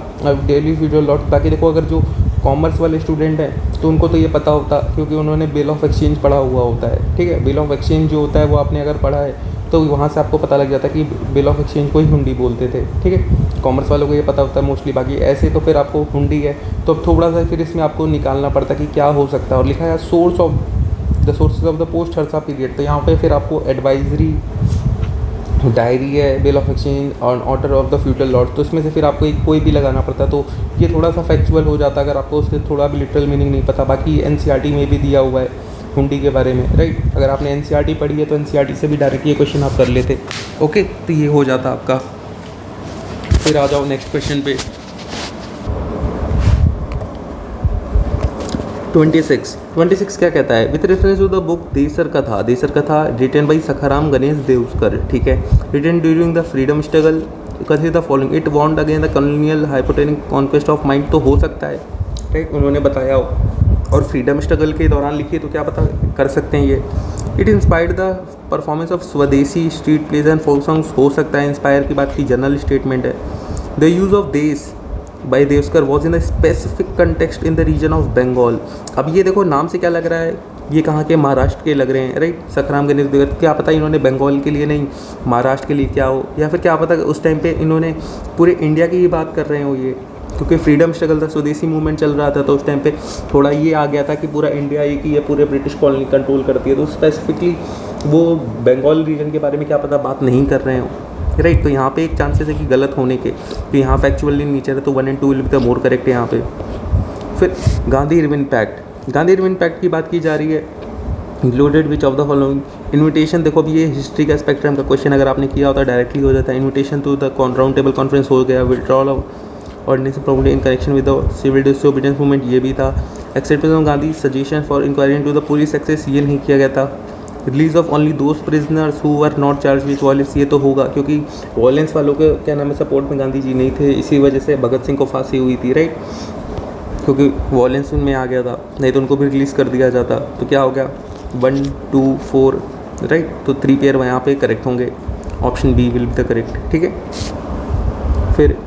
A: डेली फ्यूचर लॉट। बाकी देखो अगर जो कॉमर्स वाले स्टूडेंट हैं तो उनको तो ये पता होता, क्योंकि उन्होंने बिल ऑफ एक्सचेंज पढ़ा हुआ होता है, ठीक है। बिल ऑफ एक्सचेंज जो होता है वो आपने अगर पढ़ा है तो वहाँ से आपको पता लग जाता है कि बिल ऑफ एक्सचेंज को ही हुंडी बोलते थे, ठीक है। कॉमर्स वालों को ये पता होता है मोस्टली, बाकी ऐसे तो फिर आपको हुंडी है तो अब थोड़ा सा फिर इसमें आपको निकालना पड़ता है कि क्या हो सकता है। और लिखा है sources of the post Harsha period, तो यहाँ पे फिर आपको एडवाइजरी, डायरी है, बिल ऑफ एक्सचेंज और order of the future lot, तो इसमें से फिर आपको कोई भी लगाना पड़ता है। तो ये थोड़ा सा फैक्चुअल हो जाता है अगर आपको उससे थोड़ा भी लिटरल मीनिंग नहीं पता। बाकी एनसीईआरटी में भी दिया हुआ है हुंडी के बारे में, राइट। अगर आपने एनसीईआरटी पढ़ी है तो एनसीईआरटी से भी डायरेक्ट ये क्वेश्चन आप कर लेते, ओके। तो ये हो जाता आपका। फिर आ जाओ नेक्स्ट क्वेश्चन पे। 26 क्या कहता है, with reference to the book Desher Katha written by Sakharam Ganesh Deuskar, ठीक है। Written during the freedom struggle, consider the following, it warned against the colonial hypnotic conquest of mind, तो हो सकता है राइट, उन्होंने बताया हो और फ्रीडम स्ट्रगल के दौरान लिखी तो क्या पता कर सकते हैं ये। It inspired the performance of swadeshi street plays and folk songs, हो सकता है इंस्पायर की बात की जनरल स्टेटमेंट है। The use of desh by Deuskar was in the specific context in the region of Bengal. अब ये देखो नाम से क्या लग रहा है, ये कहाँ के, महाराष्ट्र के लग रहे हैं, राइट। सखराम गणेश देवकर, क्या पता इन्होंने बंगाल के लिए नहीं महाराष्ट्र के लिए क्या हो, या फिर क्या पता उस टाइम पे इन्होंने पूरे इंडिया की ही बात कर रहे हो ये, क्योंकि फ्रीडम स्ट्रगल था, स्वदेशी मूवमेंट चल रहा था, तो उस टाइम पे थोड़ा ये आ गया था कि पूरा इंडिया एक ही है, पूरे ब्रिटिश कॉलोनी कंट्रोल करती है, तो स्पेसिफिकली वो बंगाल रीजन के बारे में क्या पता बात नहीं कर रहे हो, राइट। तो यहाँ पे एक चांसेस है कि गलत होने के, तो यहाँ फैक्चुअली नीचे है, तो 1 and 2 will be the more correct है यहाँ पे। फिर गांधी इरविन पैक्ट, गांधी इरविन पैक्ट की बात की जा रही है। Included which of the following, invitation, देखो अब ये हिस्ट्री का स्पेक्ट्रम का क्वेश्चन अगर आपने किया होता डायरेक्टली हो जाता है। Invitation to the round table conference हो गया, withdrawal of ordinance property in connection with the civil disobedience movement ये भी था। Acceptance of Gandhi suggestion for inquiry into the police excess ये नहीं किया गया था। Release of only those prisoners who were not charged with violence, ये तो होगा क्योंकि वॉयलेंस वालों के क्या नाम है सपोर्ट में गांधी जी नहीं थे, इसी वजह से भगत सिंह को फांसी हुई थी, राइट, क्योंकि वॉयलेंस उनमें आ गया था, नहीं तो उनको भी रिलीज़ कर दिया जाता। तो क्या हो गया 1, 2, 4, राइट, तो 3 पेयर यहाँ पे करेक्ट होंगे, option B will be the correct, ठीक है। फिर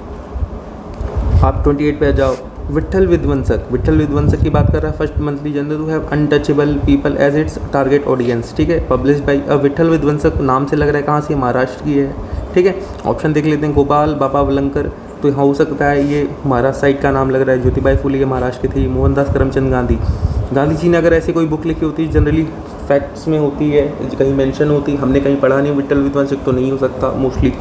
A: आप 28 पे आ जाओ। विट्ठल विध्वंसक, विट्ठल विध्वंसक की बात कर रहा है। First monthly journal to have untouchable people as its target audience, ठीक है, पब्लिश बाई विट्ठल विध्वंसक, नाम से लग रहा है कहाँ से, महाराष्ट्र की है, ठीक है। ऑप्शन देख लेते हैं, गोपाल बाबा वलंकर, तो हो सकता है ये महाराष्ट्र साइड का नाम लग रहा है। ज्योतिबाई फुले ये महाराष्ट्र की थी। मोहनदास करमचंद गांधी, गांधी जी ने अगर ऐसी कोई बुक लिखी होती जनरली फैक्ट्स में होती है, कहीं मेंशन होती, हमने कहीं पढ़ा नहीं, विट्ठल विध्वंसक तो नहीं हो सकता मोस्टली।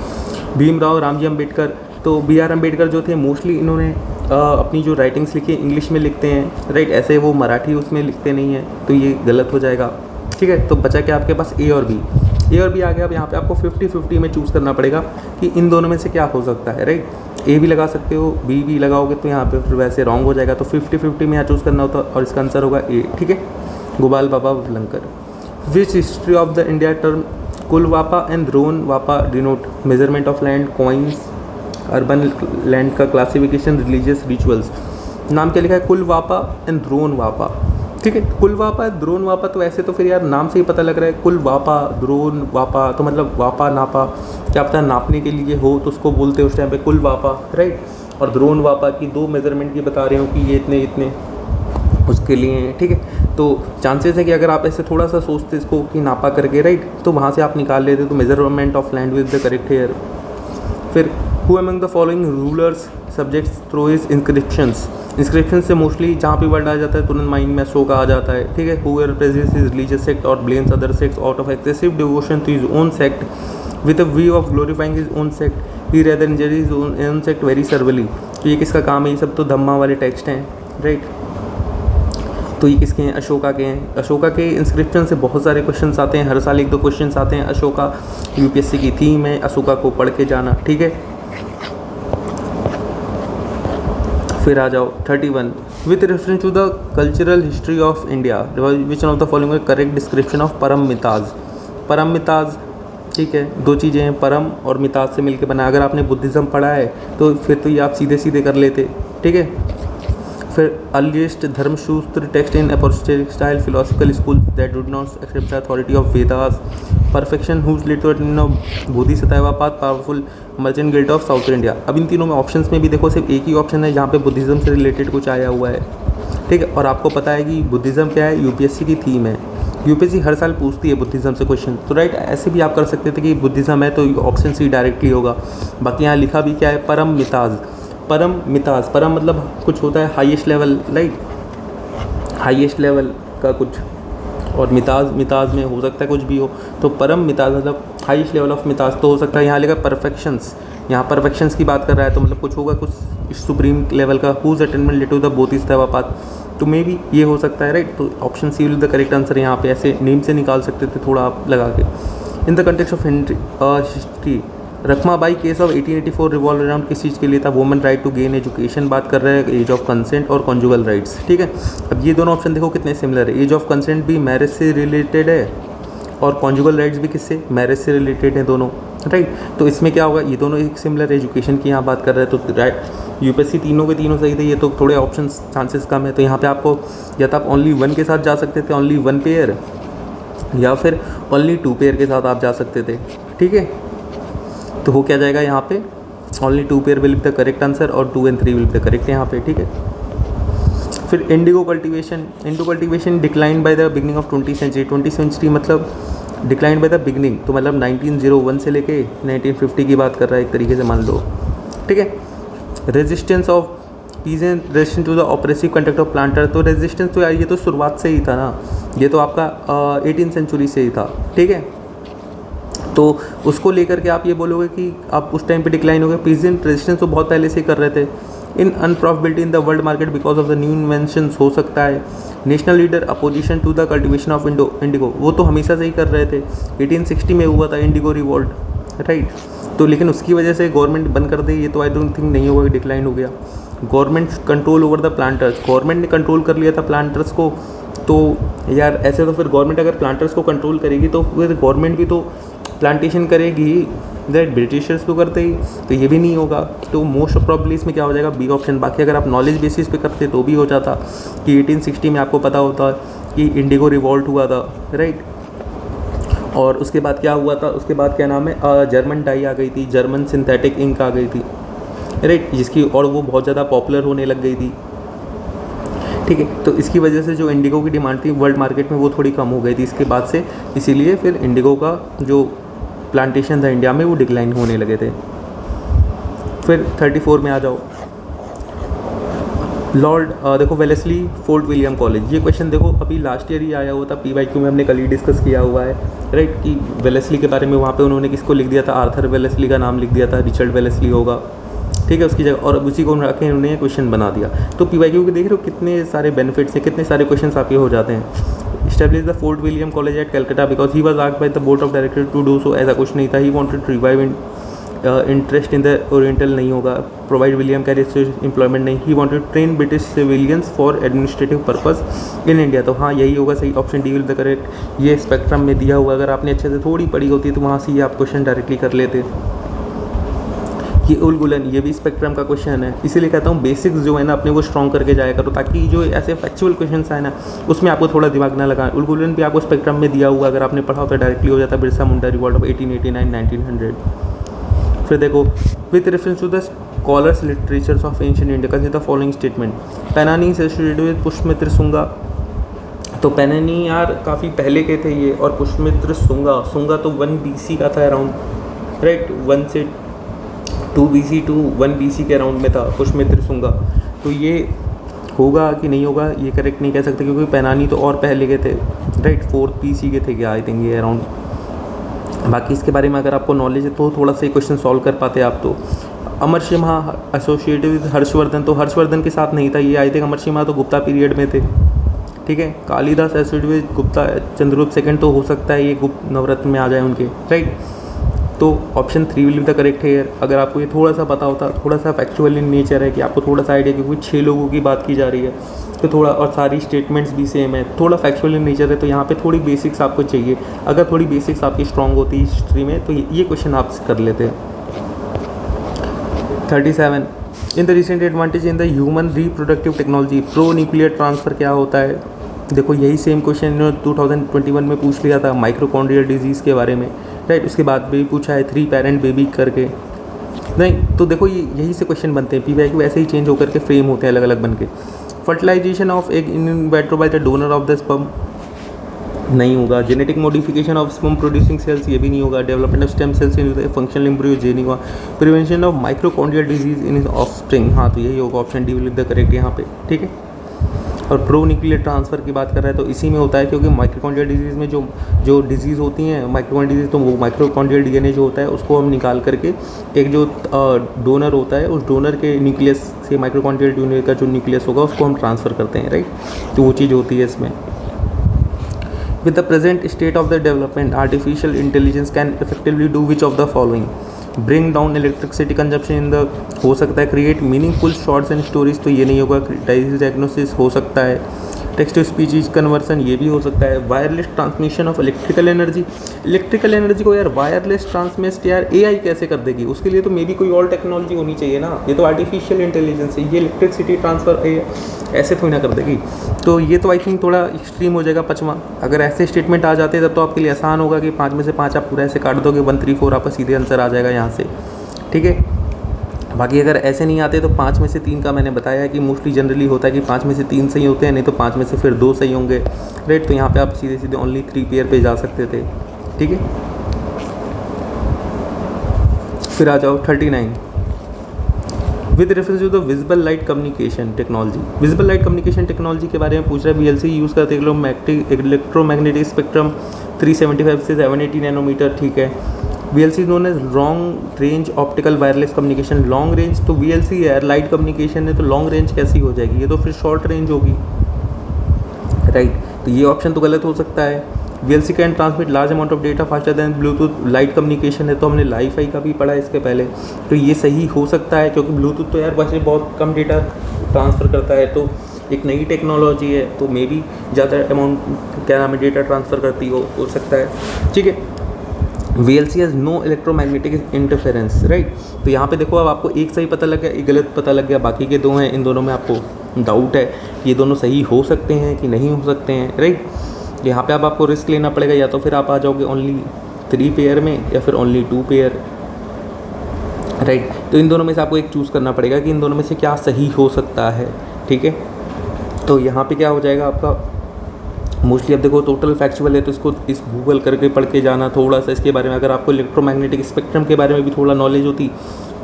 A: भीमराव रामजी अम्बेडकर, तो बी आर अम्बेडकर जो थे मोस्टली इन्होंने अपनी जो राइटिंग्स लिखी है इंग्लिश में लिखते हैं, राइट, ऐसे वो मराठी उसमें लिखते नहीं हैं, तो ये गलत हो जाएगा, ठीक है। तो बचा क्या आपके पास, ए और बी, ए और बी आ गया। अब यहाँ पे आपको 50-50 में चूज़ करना पड़ेगा कि इन दोनों में से क्या हो सकता है, राइट। ए भी लगा सकते हो, बी भी लगाओगे तो यहाँ पे फिर वैसे रॉन्ग हो जाएगा, तो 50-50 में यहाँ चूज़ करना होता और इसका आंसर होगा ए, ठीक है, Gopal Baba Walangkar. Which history of the India term kulyavapa and dronavapa denote measurement of land, coins, urban land का क्लासिफिकेशन, रिलीजियस रिचुअल्स। नाम क्या लिखा है, कुल वापा एंड द्रोन वापा, ठीक है। कुल वापा द्रोन वापा, तो ऐसे तो फिर यार नाम से ही पता लग रहा है, कुल वापा द्रोन वापा, तो मतलब वापा नापा, क्या पता नापने के लिए हो तो उसको बोलते हैं उस टाइम पे कुल वापा, राइट। और द्रोन वापा की 2 मेजरमेंट की बता रहे हो कि ये इतने इतने उसके लिए हैं, ठीक है। तो चांसेस है कि अगर आप ऐसे थोड़ा सा सोचते इसको कि नापा करके, राइट, तो वहाँ से आप निकाल लेते, तो measurement of land with the correct here. फिर who among the following rulers subjects through his inscriptions, inscription से मोस्टली जहाँ पे वर्ड आ जाता है तुरंत माइंड में अशोका आ जाता है, ठीक है। Who represents his religious sect और blames other sects out of excessive devotion to his own sect with a view of glorifying his own sect, he rather injury his own sect very severely. तो ये किसका काम है, ये सब तो धम्मा वाले टेक्स्ट हैं, राइट। तो ये किसके हैं, अशोका के हैं। अशोका के इंस्क्रिप्शन से बहुत सारे क्वेश्चंस आते हैं, हर साल 1-2 क्वेश्चंस आते हैं। अशोका यूपीएससी की थीम है, अशोका को पढ़ के जाना, ठीक है। फिर आ जाओ 31, with reference to the cultural history of India which one of the following correct description of परम मिताज। परम मिताज, ठीक है, 2 चीज़ें हैं, परम और मिताज से मिलकर बना। अगर आपने बुद्धिज़्म पढ़ा है तो फिर तो ये आप सीधे सीधे कर लेते, ठीक है। फिर earliest Dharmasutra text in apostolic style philosophical school that do not accept the authority of Vedas, perfection whose literature of Bodhisattva path powerful merchant guild of South India. अब इन तीनों में ऑप्शंस में भी देखो सिर्फ एक ही ऑप्शन है जहाँ पे बुद्धिज़्म से रिलेटेड कुछ आया हुआ है, ठीक है। और आपको पता है कि बुद्धिज़्म क्या है, यूपीएससी की थीम है, यूपीएससी हर साल पूछती है बुद्धिज़्म से क्वेश्चन, तो राइट ऐसे भी आप कर सकते थे कि बुद्धिज़्म है तो ऑप्शन सी डायरेक्टली होगा। बाकी यहाँ लिखा भी क्या है, परम मिताज, परम मिताज, परम मतलब कुछ होता है highest level, right, highest level का कुछ, और मिताज, मिताज में हो सकता है कुछ भी हो, तो परम मिताज मतलब हाईएस्ट लेवल ऑफ मिताज तो हो सकता है। यहाँ लिखा परफेक्शंस, यहाँ परफेक्शंस की बात कर रहा है तो मतलब कुछ होगा कुछ सुप्रीम लेवल का। Whose attainment led to the Bodhisattva path, तो मे भी ये हो सकता है, राइट। तो option C will the correct answer. यहाँ पे ऐसे नेम से निकाल सकते थे थोड़ा आप लगा के। In the context of history, Rakhmabai case of 1884 revolve around किस चीज़ के लिए था, women right to gain education बात कर रहे हैं, एज ऑफ कंसेंट और कॉन्जुगल राइट्स, ठीक है। अब ये दोनों ऑप्शन देखो कितने सिमिलर है, एज ऑफ कंसेंट भी मैरिज से रिलेटेड है और कॉन्जुगल राइट्स भी किससे, मैरिज से रिलेटेड हैं दोनों, राइट। तो इसमें क्या होगा, ये दोनों एक सिमिलर एजुकेशन की यहाँ बात कर रहे हैं, तो राइट यूपीएससी तीनों के तीनों सही थे, ये तो थोड़े ऑप्शन चांसेस कम है। तो यहाँ पे आपको या तो आप ओनली 1 के साथ जा सकते थे, ओनली 1 पेयर, या फिर ओनली 2 पेयर के साथ आप जा सकते थे। ठीक है, तो हो क्या जाएगा यहाँ पे, only 2 pair will be the correct answer और 2 and 3 will be the correct यहाँ पे। ठीक है, फिर indigo cultivation decline by the beginning of 20th century. 20th century मतलब डिक्लाइन बाय द बिगनिंग, तो मतलब 1901 से लेके 1950 की बात कर रहा है एक तरीके से मान लो। ठीक है, resistance of peasant resistance to the oppressive conduct of planter. तो रेजिस्टेंस तो यार ये तो शुरुआत से ही था ना, ये तो आपका 18th सेंचुरी से ही था। ठीक है, तो उसको लेकर के आप ये बोलोगे कि आप उस टाइम पे डिक्लाइन हो गया। पीजेंट रेजिस्टेंस तो बहुत पहले से ही कर रहे थे। In unprofitability in the world market because of the new inventions हो सकता है। National leader opposition to the cultivation of indigo, वो तो हमेशा से ही कर रहे थे। 1860 में हुआ था इंडिगो रिवॉल्ट, राइट। तो लेकिन उसकी वजह से गवर्नमेंट बंद कर दी, ये तो आई डोंट थिंक नहीं होगा कि डिक्लाइन हो गया। Government control over the planters, government ने कंट्रोल कर लिया था प्लांटर्स को। तो यार ऐसे तो फिर गवर्नमेंट अगर प्लांटर्स को कंट्रोल करेगी तो फिर गवर्नमेंट भी तो प्लांटेशन करेगी, दैट ब्रिटिशर्स तो करते ही, तो ये भी नहीं होगा। तो मोस्ट प्रॉब्ली इसमें क्या हो जाएगा, बी ऑप्शन। बाकी अगर आप नॉलेज बेसिस पे करते तो भी हो जाता कि 1860 में आपको पता होता कि इंडिगो रिवॉल्ट हुआ था, राइट। और उसके बाद क्या हुआ था, उसके बाद क्या नाम है, जर्मन डाई आ गई थी, जर्मन सिंथेटिक इंक आ गई थी, राइट, जिसकी और वो बहुत ज़्यादा पॉपुलर होने लग गई थी। ठीक है, तो इसकी वजह से जो इंडिगो की डिमांड थी वर्ल्ड मार्केट में वो थोड़ी कम हो गई थी इसके बाद से, इसीलिए फिर इंडिगो का जो प्लांटेशन था इंडिया में वो डिक्लाइन होने लगे थे। फिर 34 में आ जाओ, लॉर्ड देखो वेलेस्ली फोर्ट विलियम कॉलेज। ये क्वेश्चन देखो अभी लास्ट ईयर ही आया हुआ था, PYQ में हमने कल ही डिस्कस किया हुआ है, राइट, कि वेलेस्ली के बारे में। वहाँ पे उन्होंने किसको लिख दिया था, आर्थर वेलेस्ली का नाम लिख दिया था, रिचर्ड वेलेस्ली होगा, ठीक है, उसकी जगह, और अब उसी को रख के उन्होंने क्वेश्चन बना दिया। तो PYQ के देख रहे हो कितने सारे बेनिफिट्स हैं, कितने सारे क्वेश्चन आपके हो जाते हैं। Establish the Fort William College at Calcutta because he was asked by the board of directors to do so। ऐसा कुछ नहीं था, he wanted to revive interest in the Oriental, नहीं होगा। Provide William Carey employment, नहीं, he wanted to train British civilians for administrative purpose in India। तो हाँ यही होगा सही, option D will the correct. ये स्पेक्ट्रम में दिया हुआ, अगर आपने अच्छे से थोड़ी पढ़ी होती तो वहाँ से ये आप क्वेश्चन डायरेक्टली कर लेते। ये उल गुलन, ये भी स्पेक्ट्रम का क्वेश्चन है, इसीलिए कहता हूँ बेसिक्स जो है ना अपने को स्ट्रॉन्ग करके जाया करो, ताकि जो ऐसे फैक्चुअल क्वेश्चंस आए ना उसमें आपको थोड़ा दिमाग ना लगा। उल गुलन भी आपको स्पेक्ट्रम में दिया हुआ, अगर आपने पढ़ा होता डायरेक्टली हो जाता। Birsa Munda revolt of 1889-1900। फिर देखो, with reference to the scholars literatures of ancient India consider the following statement. Panini से एसोसिएटेड विद पुष्यमित्र शुंगा। तो पैनानी यार काफ़ी पहले के थे ये, और पुष्यमित्र शुंगा तो 1 BC का था अराउंड, राइट, 1 से 2 BC टू 1 BC के अराउंड में था पुष्यमित्र शुंगा। तो ये होगा कि नहीं होगा ये करेक्ट नहीं कह सकते, क्योंकि पैनानी तो और पहले के थे, राइट, 4th BC के थे क्या, आई थिंक ये अराउंड। बाकी इसके बारे में अगर आपको नॉलेज है तो थोड़ा सा ही क्वेश्चन सॉल्व कर पाते आप। तो अमर सिम्हा एसोसिएटेड विद हर्षवर्धन, तो हर्षवर्धन के साथ नहीं था ये, आई थिंक अमर सिम्हा तो गुप्ता पीरियड में थे, ठीक है। Kalidas associated with Gupta Chandragupta second, तो हो सकता है ये गुप्त नवरत्न में आ जाए उनके, राइट। तो option 3 will be the correct है यार। अगर आपको ये थोड़ा सा पता होता, थोड़ा सा फैक्चुअल इन नेचर है कि आपको थोड़ा सा आइडिया, क्योंकि 6 लोगों की बात की जा रही है तो थोड़ा, और सारी स्टेटमेंट्स भी सेम है, थोड़ा फैक्चुअल इन नेचर है, तो यहाँ पे थोड़ी बेसिक्स आपको चाहिए। अगर थोड़ी बेसिक्स आपकी स्ट्रॉन्ग होती हिस्ट्री में तो ये क्वेश्चन आप कर लेते हैं। 37, in the recent advantage in the human reproductive technology, pro nuclear transfer क्या होता है। देखो यही सेम क्वेश्चन इन्होंने 2021 में पूछ लिया था माइक्रोकॉन्ड्रियल डिजीज़ के बारे में, राइट। उसके बाद भी पूछा है 3 पैरेंट बेबी करके, नहीं। तो देखो ये यही से क्वेश्चन बनते हैं, PYQ वैसे ही चेंज होकर के फ्रेम होते हैं अलग अलग बन के। Fertilization of egg in vitro by the donor of the sperm, नहीं होगा। Genetic modification of sperm producing cells, ये भी नहीं होगा। Development of stem cells in functional embryo, ये नहीं होगा। Prevention of mitochondrial disease in offspring, हाँ तो यही होगा, option D will be the correct यहाँ पे, ठीक है। और प्रो न्यूक्लियर ट्रांसफ़र की बात कर रहा है तो इसी में होता है, क्योंकि माइक्रोकॉन्ड्रियल डिजीज़ में जो डिजीज़ होती हैं माइक्रोकॉन्ड्रियल डिजीज़, तो वो माइक्रोकॉन्ड्रियल DNA जो होता है उसको हम निकाल करके एक जो डोनर होता है उस डोनर के न्यूक्लियस से माइक्रोकॉन्ड्रियल DNA का जो न्यूक्लियस होगा उसको हम ट्रांसफ़र करते हैं, राइट। तो वो चीज़ होती है इसमें। With the present state of the development artificial intelligence can effectively do which of the following. Bring down electricity consumption in the, हो सकता है create meaningful shorts and stories, तो ये नहीं होगा। डिजीज डायग्नोसिस हो सकता है। टेक्स्ट टू स्पीच कन्वर्सन ये भी हो सकता है। Wireless transmission of electrical energy को यार वायरलेस ट्रांसमिट यार एआई कैसे कर देगी? उसके लिए तो मे बी कोई और टेक्नोलॉजी होनी चाहिए ना। ये तो आर्टिफिशियल इंटेलिजेंस है, ये इलेक्ट्रिसिटी ट्रांसफ़र ऐसे थोड़ी ना कर देगी। तो ये तो आई थिंक थोड़ा एक्सट्रीम हो जाएगा 5वां। अगर ऐसे स्टेटमेंट आ जाते तब तो आपके लिए आसान होगा कि 5 में से 5 आप पूरा ऐसे काट दोगे, 1 3 4 आपका सीधे आंसर आ जाएगा यहाँ से, ठीक है। बाकी अगर ऐसे नहीं आते तो 5 में से 3 का मैंने बताया है कि मोस्टली जनरली होता है कि 5 में से 3 सही होते हैं, नहीं तो 5 में से फिर 2 सही होंगे, राइट। तो यहाँ पे आप सीधे सीधे ओनली 3 पेयर पे जा सकते थे, ठीक है। फिर आ जाओ 39 with reference to the visible light communication technology. Visible light communication technology के बारे में पूछ रहा है। वीएलसी यूज़ करते इलेक्ट्रोमैग्नेटिक स्पेक्ट्रम 375 से 780 नैनोमीटर, ठीक है। VLC is known as long range optical wireless communication. Long range तो VLC है, लाइट कम्युनिकेशन है, तो लॉन्ग रेंज कैसी हो जाएगी? ये तो फिर शॉर्ट रेंज होगी, राइट। तो ये ऑप्शन तो गलत हो सकता है। VLC can transmit large amount of data faster than Bluetooth. Light communication है तो हमने लाईफाई का भी पढ़ा है इसके पहले, तो ये सही हो सकता है क्योंकि ब्लूटूथ तो यार वैसे बहुत कम डेटा ट्रांसफ़र करता है, तो एक नई टेक्नोलॉजी है तो मे बी ज़्यादा अमाउंट क्या नाम है डेटा ट्रांसफ़र करती हो सकता है, ठीक है। VLC has no electromagnetic interference, right. तो यहाँ पे देखो अब आपको एक सही पता लग गया, एक गलत पता लग गया, बाकी के 2 हैं। इन दोनों में आपको डाउट है ये दोनों सही हो सकते हैं कि नहीं हो सकते हैं, राइट। यहाँ पे अब आपको रिस्क लेना पड़ेगा, या तो फिर आप आ जाओगे ओनली 3 पेयर में या फिर ओनली 2 पेयर, राइट। तो इन दोनों में से आपको एक चूज़ करना पड़ेगा कि इन दोनों में से क्या सही हो सकता है, ठीक है। तो यहाँ पे क्या हो जाएगा आपका मोस्टली, अब देखो टोटल फैक्चुअल है तो इसको इस गूगल करके पढ़ के जाना थोड़ा सा इसके बारे में। अगर आपको इलेक्ट्रोमैग्नेटिक स्पेक्ट्रम के बारे में भी थोड़ा नॉलेज होती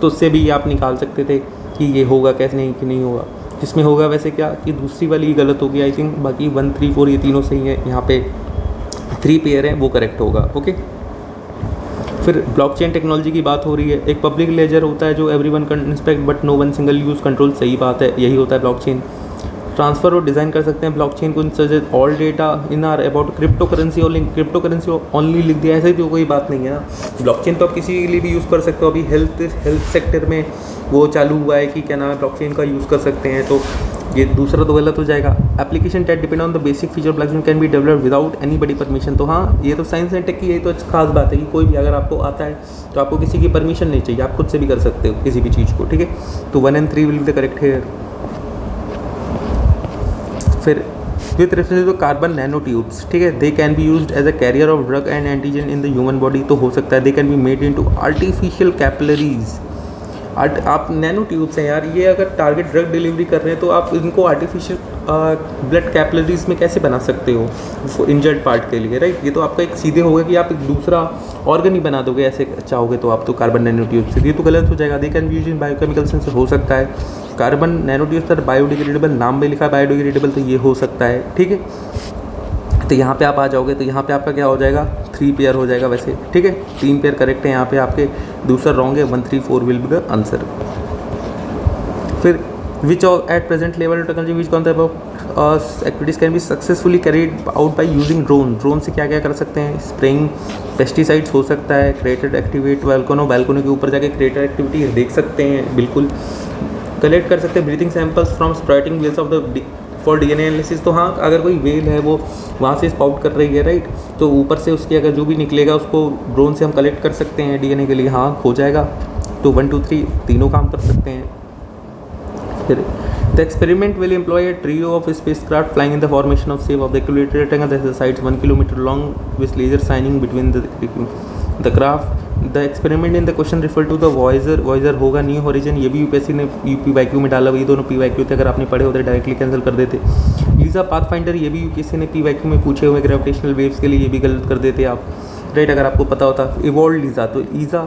A: तो उससे भी आप निकाल सकते थे कि ये होगा कैसे नहीं कि नहीं होगा। इसमें होगा वैसे क्या कि दूसरी वाली गलत होगी आई थिंक, बाकी 1 3 4 ये तीनों सही है। यहाँ पे 3 पेयर है वो करेक्ट होगा, ओके। फिर ब्लॉकचेन टेक्नोलॉजी की बात हो रही है। एक पब्लिक लेजर होता है जो everyone can inspect but no one single use control, सही बात है, यही होता है ब्लॉकचेन। ट्रांसफ़र और डिज़ाइन कर सकते हैं ब्लॉकचेन को, suggest all data in are about crypto currency और लिंक। क्रिप्टो करेंसी ओनली लिख दिया, ऐसे तो कोई बात नहीं है ना। ब्लॉकचेन तो आप किसी के लिए भी यूज़ कर सकते हो। अभी हेल्थ सेक्टर में वो चालू हुआ है कि क्या नाम है ब्लॉकचेन का यूज़ कर सकते हैं, तो ये दूसरा तो गलत हो जाएगा। Application that depend on the basic feature blockchain can be developed without anybody permission. तो हाँ, ये तो साइंस एंड टेक की यही तो खास बात है कि कोई भी अगर आपको आता है तो आपको किसी की परमिशन नहीं चाहिए, आप खुद से भी कर सकते हो किसी भी चीज़ को, ठीक है। तो 1 and 3 will be the correct here. फिर with reference to carbon nano tubes, ठीक है, they can be used as a carrier of drug and antigen in the human body. तो हो सकता है they can be made into artificial capillaries. आप नैनो ट्यूब्स हैं यार, ये अगर टारगेट ड्रग डिलीवरी कर रहे हैं तो आप इनको आर्टिफिशियल ब्लड कैपिलरीज में कैसे बना सकते हो इंजर्ड पार्ट के लिए, राइट। ये तो आपका एक सीधे होगा कि आप एक दूसरा ऑर्गन ही बना दोगे ऐसे चाहोगे तो आप, तो कार्बन नैनो ट्यूब से ये तो गलत हो जाएगा। दे can be used in biochemical sense, हो सकता है। कार्बन नैनो ट्यूब्स पर बायोडिग्रेडेबल, नाम में लिखा है बायोडिग्रेडेबल, तो ये हो सकता है, ठीक है। तो यहाँ पे आप आ जाओगे तो यहाँ पे आपका क्या हो जाएगा 3 पेयर हो जाएगा वैसे, ठीक है। 3 पेयर करेक्ट है यहाँ पे आपके, दूसरा रॉन्ग है। 1 3 4 विल बी द आंसर। फिर which at present level technology which कौन activities can be successfully carried out by using drone से क्या क्या कर सकते हैं? स्प्रेइंग पेस्टिसाइड्स हो सकता है। क्रिएटेड एक्टिवेट बैल्कोनो के ऊपर जाके क्रिएटेड एक्टिविटी देख सकते हैं, बिल्कुल। कलेक्ट कर सकते हैं breathing samples from sprouting wells of the for DNA analysis. तो हाँ, अगर कोई वेल है वो वहाँ से स्पाउट कर रही है, राइट, तो ऊपर से उसके अगर जो भी निकलेगा उसको ड्रोन से हम कलेक्ट कर सकते हैं DNA के लिए, हाँ हो जाएगा। तो 1 2 3 तीनों काम कर सकते हैं। फिर the experiment will employ a trio of spacecraft flying in the formation of shape of the equilateral rectangle that is sides 1 kilometre long with laser shining between the craft. The experiment in the question refer to the Voyager होगा न्यू हॉरिजन। ये भी यूपीएससी ने PYQ में डाला हुआ, ये दोनों PYQ थे, अगर आपने पढ़े होते डायरेक्टली कैंसिल कर देते। लीजा पाथफाइंडर, ये भी यूपीएससी ने PYQ में पूछे हुए ग्रेविटेशनल वेव्स के लिए, ये भी गलत कर देते आप, राइट, अगर आपको पता होता। इवॉल्व लीजा, तो लीजा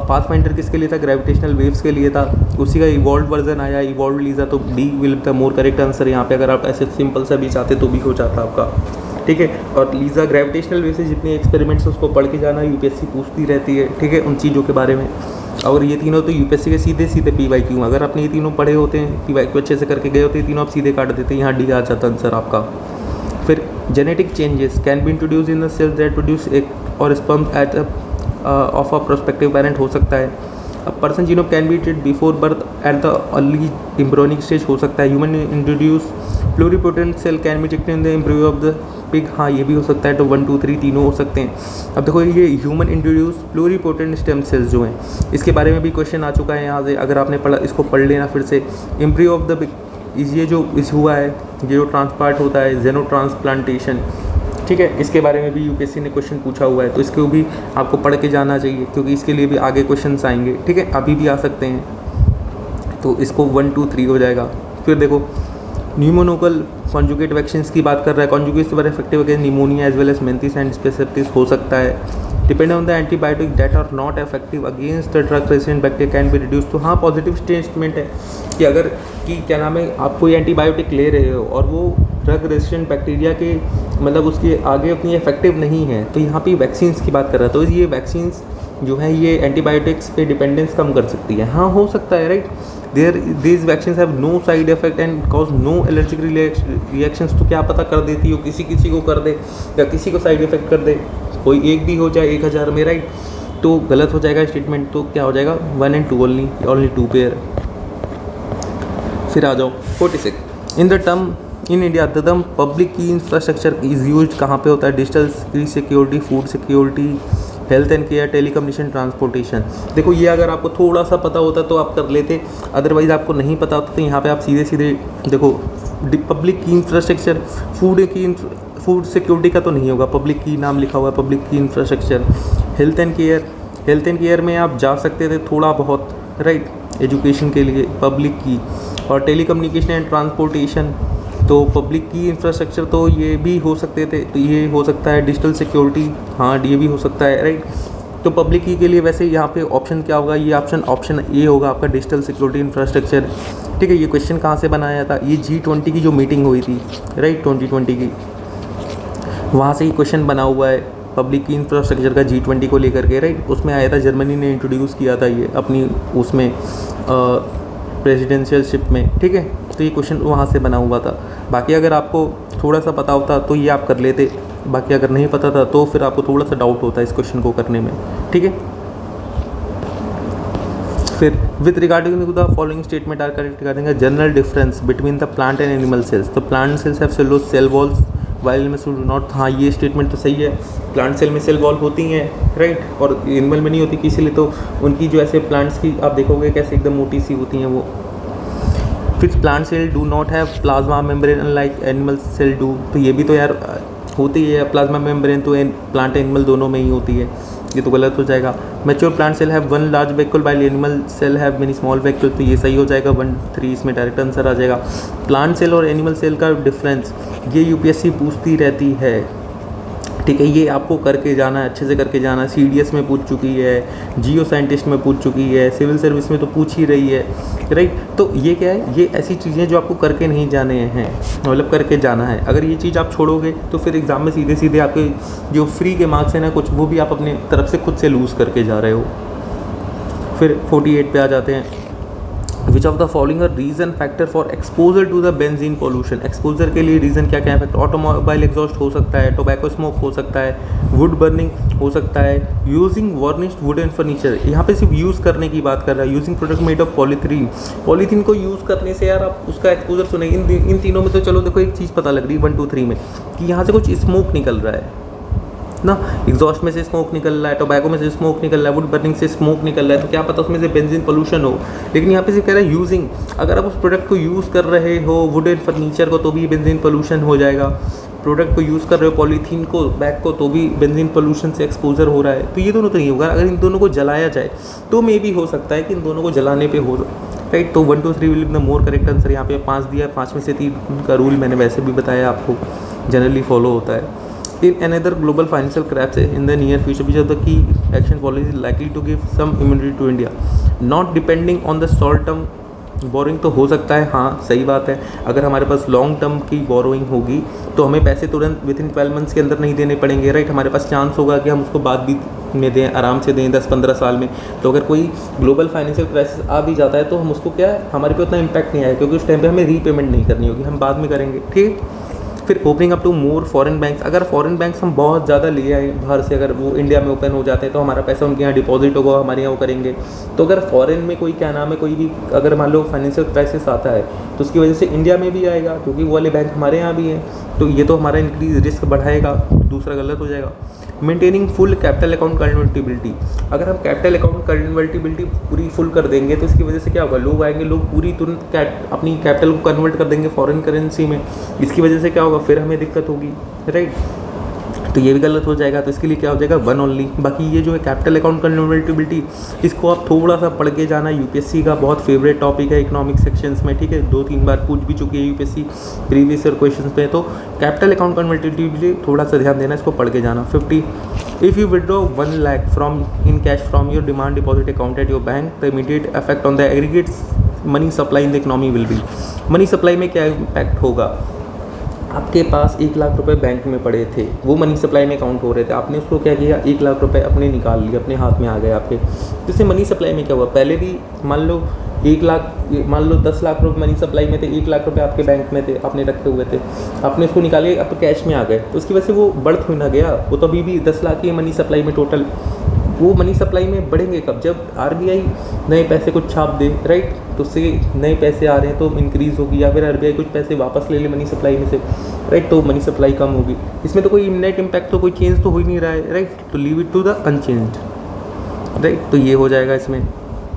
A: पाथफाइंडर किसके लिए था? ग्रेविटेशनल वेव्स के लिए था, उसी का इवॉल्व वर्जन आया इवॉल्व लीजा। तो D will the more correct answer यहाँ पे, अगर आप ऐसे सिंपल सा भी चाहते तो भी हो जाता आपका, ठीक है। और लीजा ग्रेविटेशनल वेव से जितने एक्सपेरिमेंट्स उसको पढ़ के जाना, यूपीएससी पूछती रहती है, ठीक है, उन चीज़ों के बारे में। और ये तीनों तो यूपीएससी के सीधे सीधे PYQ, अगर आपने ये तीनों पढ़े होते हैं, PYQ अच्छे से करके गए होते हैं, तीनों आप सीधे काट देते हैं, यहाँ डी आ जाता आंसर आपका। फिर genetic changes can be introduce in the cells that produce egg or sperm at of a prospective parent, हो सकता है। A person genome can be treat before birth at the early embryonic stage, हो सकता है। Human introduce pluripotent cell can be detected in the embryo of the pig, हाँ ये भी हो सकता है। तो 1 2 3 तीनों हो सकते हैं। अब देखो ये human introduce pluripotent stem cells जो हैं इसके बारे में भी क्वेश्चन आ चुका है यहाँ से, अगर आपने पढ़ा इसको पढ़ लेना फिर से। एम्ब्रियो ऑफ द पिग ये जो इस हुआ है, ये जो ट्रांसप्लांट होता है जेनो ट्रांसप्लांटेशन, ठीक है, इसके बारे में भी यूपीएससी ने क्वेश्चन पूछा हुआ है, तो इसको भी आपको पढ़ के जाना चाहिए क्योंकि इसके लिए भी आगे क्वेश्चन आएंगे, ठीक है, अभी भी आ सकते हैं। तो इसको 1 2 3 हो जाएगा। फिर देखो न्यूमोनोकल कॉन्जुगेट वैक्सीन की बात कर रहा है। Conjugate were effective against pneumonia as well as meningitis and स्पेसिफिटिस हो सकता है। Depend on the antibiotic that are not effective against the drug resistant bacteria can be reduce. तो हाँ पॉजिटिव स्टेटमेंट है कि अगर कि क्या नाम है आप कोई एंटीबायोटिक ले रहे हो और वो ड्रग रेजिस्टेंट बैक्टीरिया के मतलब उसके आगे उतनी इफेक्टिव नहीं है, तो यहाँ पे वैक्सीन की बात कर रहा है। तो ये वैक्सीन जो है ये एंटीबायोटिक्स पे डिपेंडेंस कम कर सकती है, हाँ हो सकता है, right. these vaccines have no side effect and cause no allergic reactions। तो क्या पता कर देती हो, किसी को कर दे या किसी को साइड इफेक्ट कर दे, कोई एक भी हो जाए 1000 में, राइट, तो गलत हो जाएगा स्टेटमेंट। तो क्या हो जाएगा 1 and 2 only 2 पेयर। फिर आ जाओ 46 in the term in India the term public की इंफ्रास्ट्रक्चर इज यूज कहाँ पे होता है? Digital security, food security, health and care, telecommunication, transportation. देखो ये अगर आपको थोड़ा सा पता होता तो आप कर लेते, अदरवाइज़ आपको नहीं पता होता तो यहाँ पे आप सीधे सीधे देखो पब्लिक की इंफ्रास्ट्रक्चर, फूड सिक्योरिटी का तो नहीं होगा, पब्लिक की नाम लिखा हुआ है, पब्लिक की इंफ्रास्ट्रक्चर। हेल्थ एंड केयर में आप जा सकते थे थोड़ा बहुत, राइट, एजुकेशन के लिए पब्लिक की। और टेलीकम्युनिकेशन एंड ट्रांसपोर्टेशन तो पब्लिक की इंफ्रास्ट्रक्चर तो ये भी हो सकते थे, तो ये हो सकता है। डिजिटल सिक्योरिटी, हाँ ये भी हो सकता है, राइट। तो पब्लिक की के लिए वैसे यहाँ पे ऑप्शन क्या होगा? ये ऑप्शन ए होगा आपका, डिजिटल सिक्योरिटी इंफ्रास्ट्रक्चर, ठीक है। ये क्वेश्चन कहाँ से बनाया था? ये G20 की जो मीटिंग हुई थी, राइट, 2020 की, वहाँ से ही क्वेश्चन बना हुआ है पब्लिक की इंफ्रास्ट्रक्चर का G20 को लेकर के, राइट। उसमें आया था, जर्मनी ने इंट्रोड्यूस किया था ये अपनी उसमें प्रेसिडेंशियलशिप में, ठीक है। तो ये क्वेश्चन वहाँ से बना हुआ था। बाकी अगर आपको थोड़ा सा पता होता तो ये आप कर लेते, बाकी अगर नहीं पता था तो फिर आपको थोड़ा सा डाउट होता है इस क्वेश्चन को करने में, ठीक है। फिर with regarding to the following statement are correct regarding a general difference between the plant and animal cells. तो plant cells have cellulose cell walls while में डू नॉट, हाँ ये स्टेटमेंट तो सही है, प्लांट सेल में सेल वॉल होती हैं, राइट, और एनिमल में नहीं होती, इसीलिए तो उनकी जो ऐसे प्लांट्स की आप देखोगे कैसे एकदम मोटी सी होती हैं वो। फिर plant cell do not have plasma membrane unlike animal cell do. तो ये भी तो यार होती है प्लाज्मा मेम्ब्रेन, तो प्लांट एनिमल दोनों में ही होती है, ये तो गलत हो जाएगा। Mature plant cell have 1 large vacuole while animal cell have many small vacuole. तो ये सही हो जाएगा, 1 3 इसमें डायरेक्ट आंसर आ जाएगा। प्लांट सेल और एनिमल सेल का डिफरेंस ये यूपीएससी पूछती रहती है, ठीक है, ये आपको करके जाना है, अच्छे से करके जाना है। CDS में पूछ चुकी है, जियो साइंटिस्ट में पूछ चुकी है, सिविल सर्विस में तो पूछ ही रही है, राइट। तो ये क्या है, ये ऐसी चीज़ें जो आपको करके नहीं जाने हैं, मतलब करके जाना है। अगर ये चीज़ आप छोड़ोगे तो फिर एग्ज़ाम में सीधे सीधे आपके जो फ्री के मार्क्स हैं ना कुछ, वो भी आप अपने तरफ से खुद से लूज़ करके जा रहे हो। फिर 48 पे आ जाते हैं। Which of the following reason factor for exposure to the benzene pollution. Exposure के लिए रीज़न क्या क्या है? फैक्टर ऑटोमोबाइल एग्जॉस्ट हो सकता है, टोबैको स्मोक हो सकता है, वुड बर्निंग हो सकता है, यूजिंग वार्निश्ड वुडन फर्नीचर। यहाँ पे सिर्फ यूज़ करने की बात कर रहा है, using product made of polythene. Polythene को यूज़ करने से यार आप उसका एक्सपोजर सुनेंगे। इन तीनों में तो चलो देखो एक चीज़ पता लग रही है 1 2 3 में कि यहाँ से कुछ स्मोक निकल रहा है ना, एग्जॉस्ट में से स्मोक निकल रहा है, टोबैको में से स्मोक निकल रहा है, वुड बर्निंग से स्मोक निकल रहा है, तो क्या पता उसमें से बेंजीन पोल्यूशन हो। लेकिन यहाँ पे से कह रहा है यूजिंग, अगर आप उस प्रोडक्ट को यूज़ कर रहे हो वुडन फर्नीचर को तो भी बेंजीन पोल्यूशन हो जाएगा। प्रोडक्ट को यूज़ कर रहे हो पॉलीथीन को, बैग को, तो भी बेंजीन पोल्यूशन से एक्सपोजर हो रहा है। तो ये दोनों तो नहीं होगा। अगर इन दोनों को जलाया जाए तो मे भी हो सकता है कि इन दोनों को जलाने पर हो, राइट। तो 1 2 3 will be the more correct answer. यहाँ पे 5 दिया, 5 में से 3 का रूल मैंने वैसे भी बताया आपको, जनरली फॉलो होता है। In another global financial crisis in the near future, which of the key action policies is likely to give some immunity to India? Not depending on the short term borrowing। तो हो सकता है, हाँ सही बात है। अगर हमारे पास लॉन्ग टर्म की बोरोइंग होगी तो हमें पैसे तुरंत विदिन 12 मंथ्स के अंदर नहीं देने पड़ेंगे, राइट। हमारे पास चांस होगा कि हम उसको बाद भी में दें, आराम से दें 10-15 साल में। तो अगर कोई ग्लोबल फाइनेंशियल क्राइसिस आ भी जाता है तो हम उसको क्या है, हमारे पे उतना इम्पैक्ट नहीं आएगा क्योंकि उस टाइम पे हमें रीपेमेंट नहीं करनी होगी, हम बाद में करेंगे, ठीक है। फिर opening up to more foreign banks, अगर फॉरेन बैंक्स हम बहुत ज़्यादा ले आए बाहर से, अगर वो इंडिया में ओपन हो जाते हैं तो हमारा पैसा उनके यहाँ डिपॉजिट होगा, हमारे यहाँ वो करेंगे। तो अगर फॉरेन में कोई क्या नाम है, कोई भी अगर मान लो फाइनेंशियल क्राइसिस आता है तो उसकी वजह से इंडिया में भी आएगा, क्योंकि वो वाले बैंक हमारे यहाँ भी हैं, तो ये तो हमारा इंक्रीज रिस्क बढ़ाएगा, दूसरा गलत हो जाएगा। Maintaining full capital account convertibility, अगर हम कैपिटल अकाउंट कन्वर्टिबिलिटी पूरी फुल कर देंगे तो इसकी वजह से क्या होगा, लोग आएंगे, लोग पूरी तुरंत अपनी कैपिटल को कन्वर्ट कर देंगे फॉरेन करेंसी में, इसकी वजह से क्या होगा, फिर हमें दिक्कत होगी, राइट। तो ये भी गलत हो जाएगा, तो इसके लिए क्या हो जाएगा, वन ओनली। बाकी ये जो है कैपिटल अकाउंट कन्वर्टिबिलिटी, इसको आप थोड़ा सा पढ़ के जाना, यूपीएससी का बहुत फेवरेट टॉपिक है इकोनॉमिक सेक्शंस में, ठीक है, 2-3 बार पूछ भी चुकी है यूपीएससी प्रीवियस ईयर क्वेश्चंस पे। तो कैपिटल अकाउंट कन्वर्टिबिलिटी थोड़ा सा ध्यान देना, इसको पढ़ के जाना। 50, if you withdraw 1 lakh from in cash from your demand deposit account at your bank, the immediate effect on the aggregate money supply in the economy will be, money supply में क्या इम्पैक्ट होगा, आपके पास 1 लाख रुपए बैंक में पड़े थे, वो मनी सप्लाई में काउंट हो रहे थे, आपने उसको क्या किया, 1 लाख रुपए अपने निकाल लिए, अपने हाथ में आ गए आपके, जिससे मनी सप्लाई में क्या हुआ, पहले भी मान लो 1 लाख, मान लो 10 लाख रुपए मनी सप्लाई में थे, 1 लाख रुपए आपके बैंक में थे, आपने रखे हुए थे, आपने उसको निकाले, अब कैश में आ गए, तो उसकी वजह से वो बढ़ थोड़ी ना गया, वो तो अभी भी 10 लाख ही मनी सप्लाई में टोटल। वो मनी सप्लाई में बढ़ेंगे कब, जब आरबीआई नए पैसे कुछ छाप दे, राइट, तो उससे नए पैसे आ रहे हैं तो इंक्रीज़ होगी, या फिर आरबीआई कुछ पैसे वापस ले ले मनी सप्लाई में से, राइट, तो मनी सप्लाई कम होगी। इसमें तो कोई नेट इम्पैक्ट तो कोई चेंज तो हो ही नहीं रहा है, राइट, तो leave it to the unchanged, right, तो ये हो जाएगा इसमें।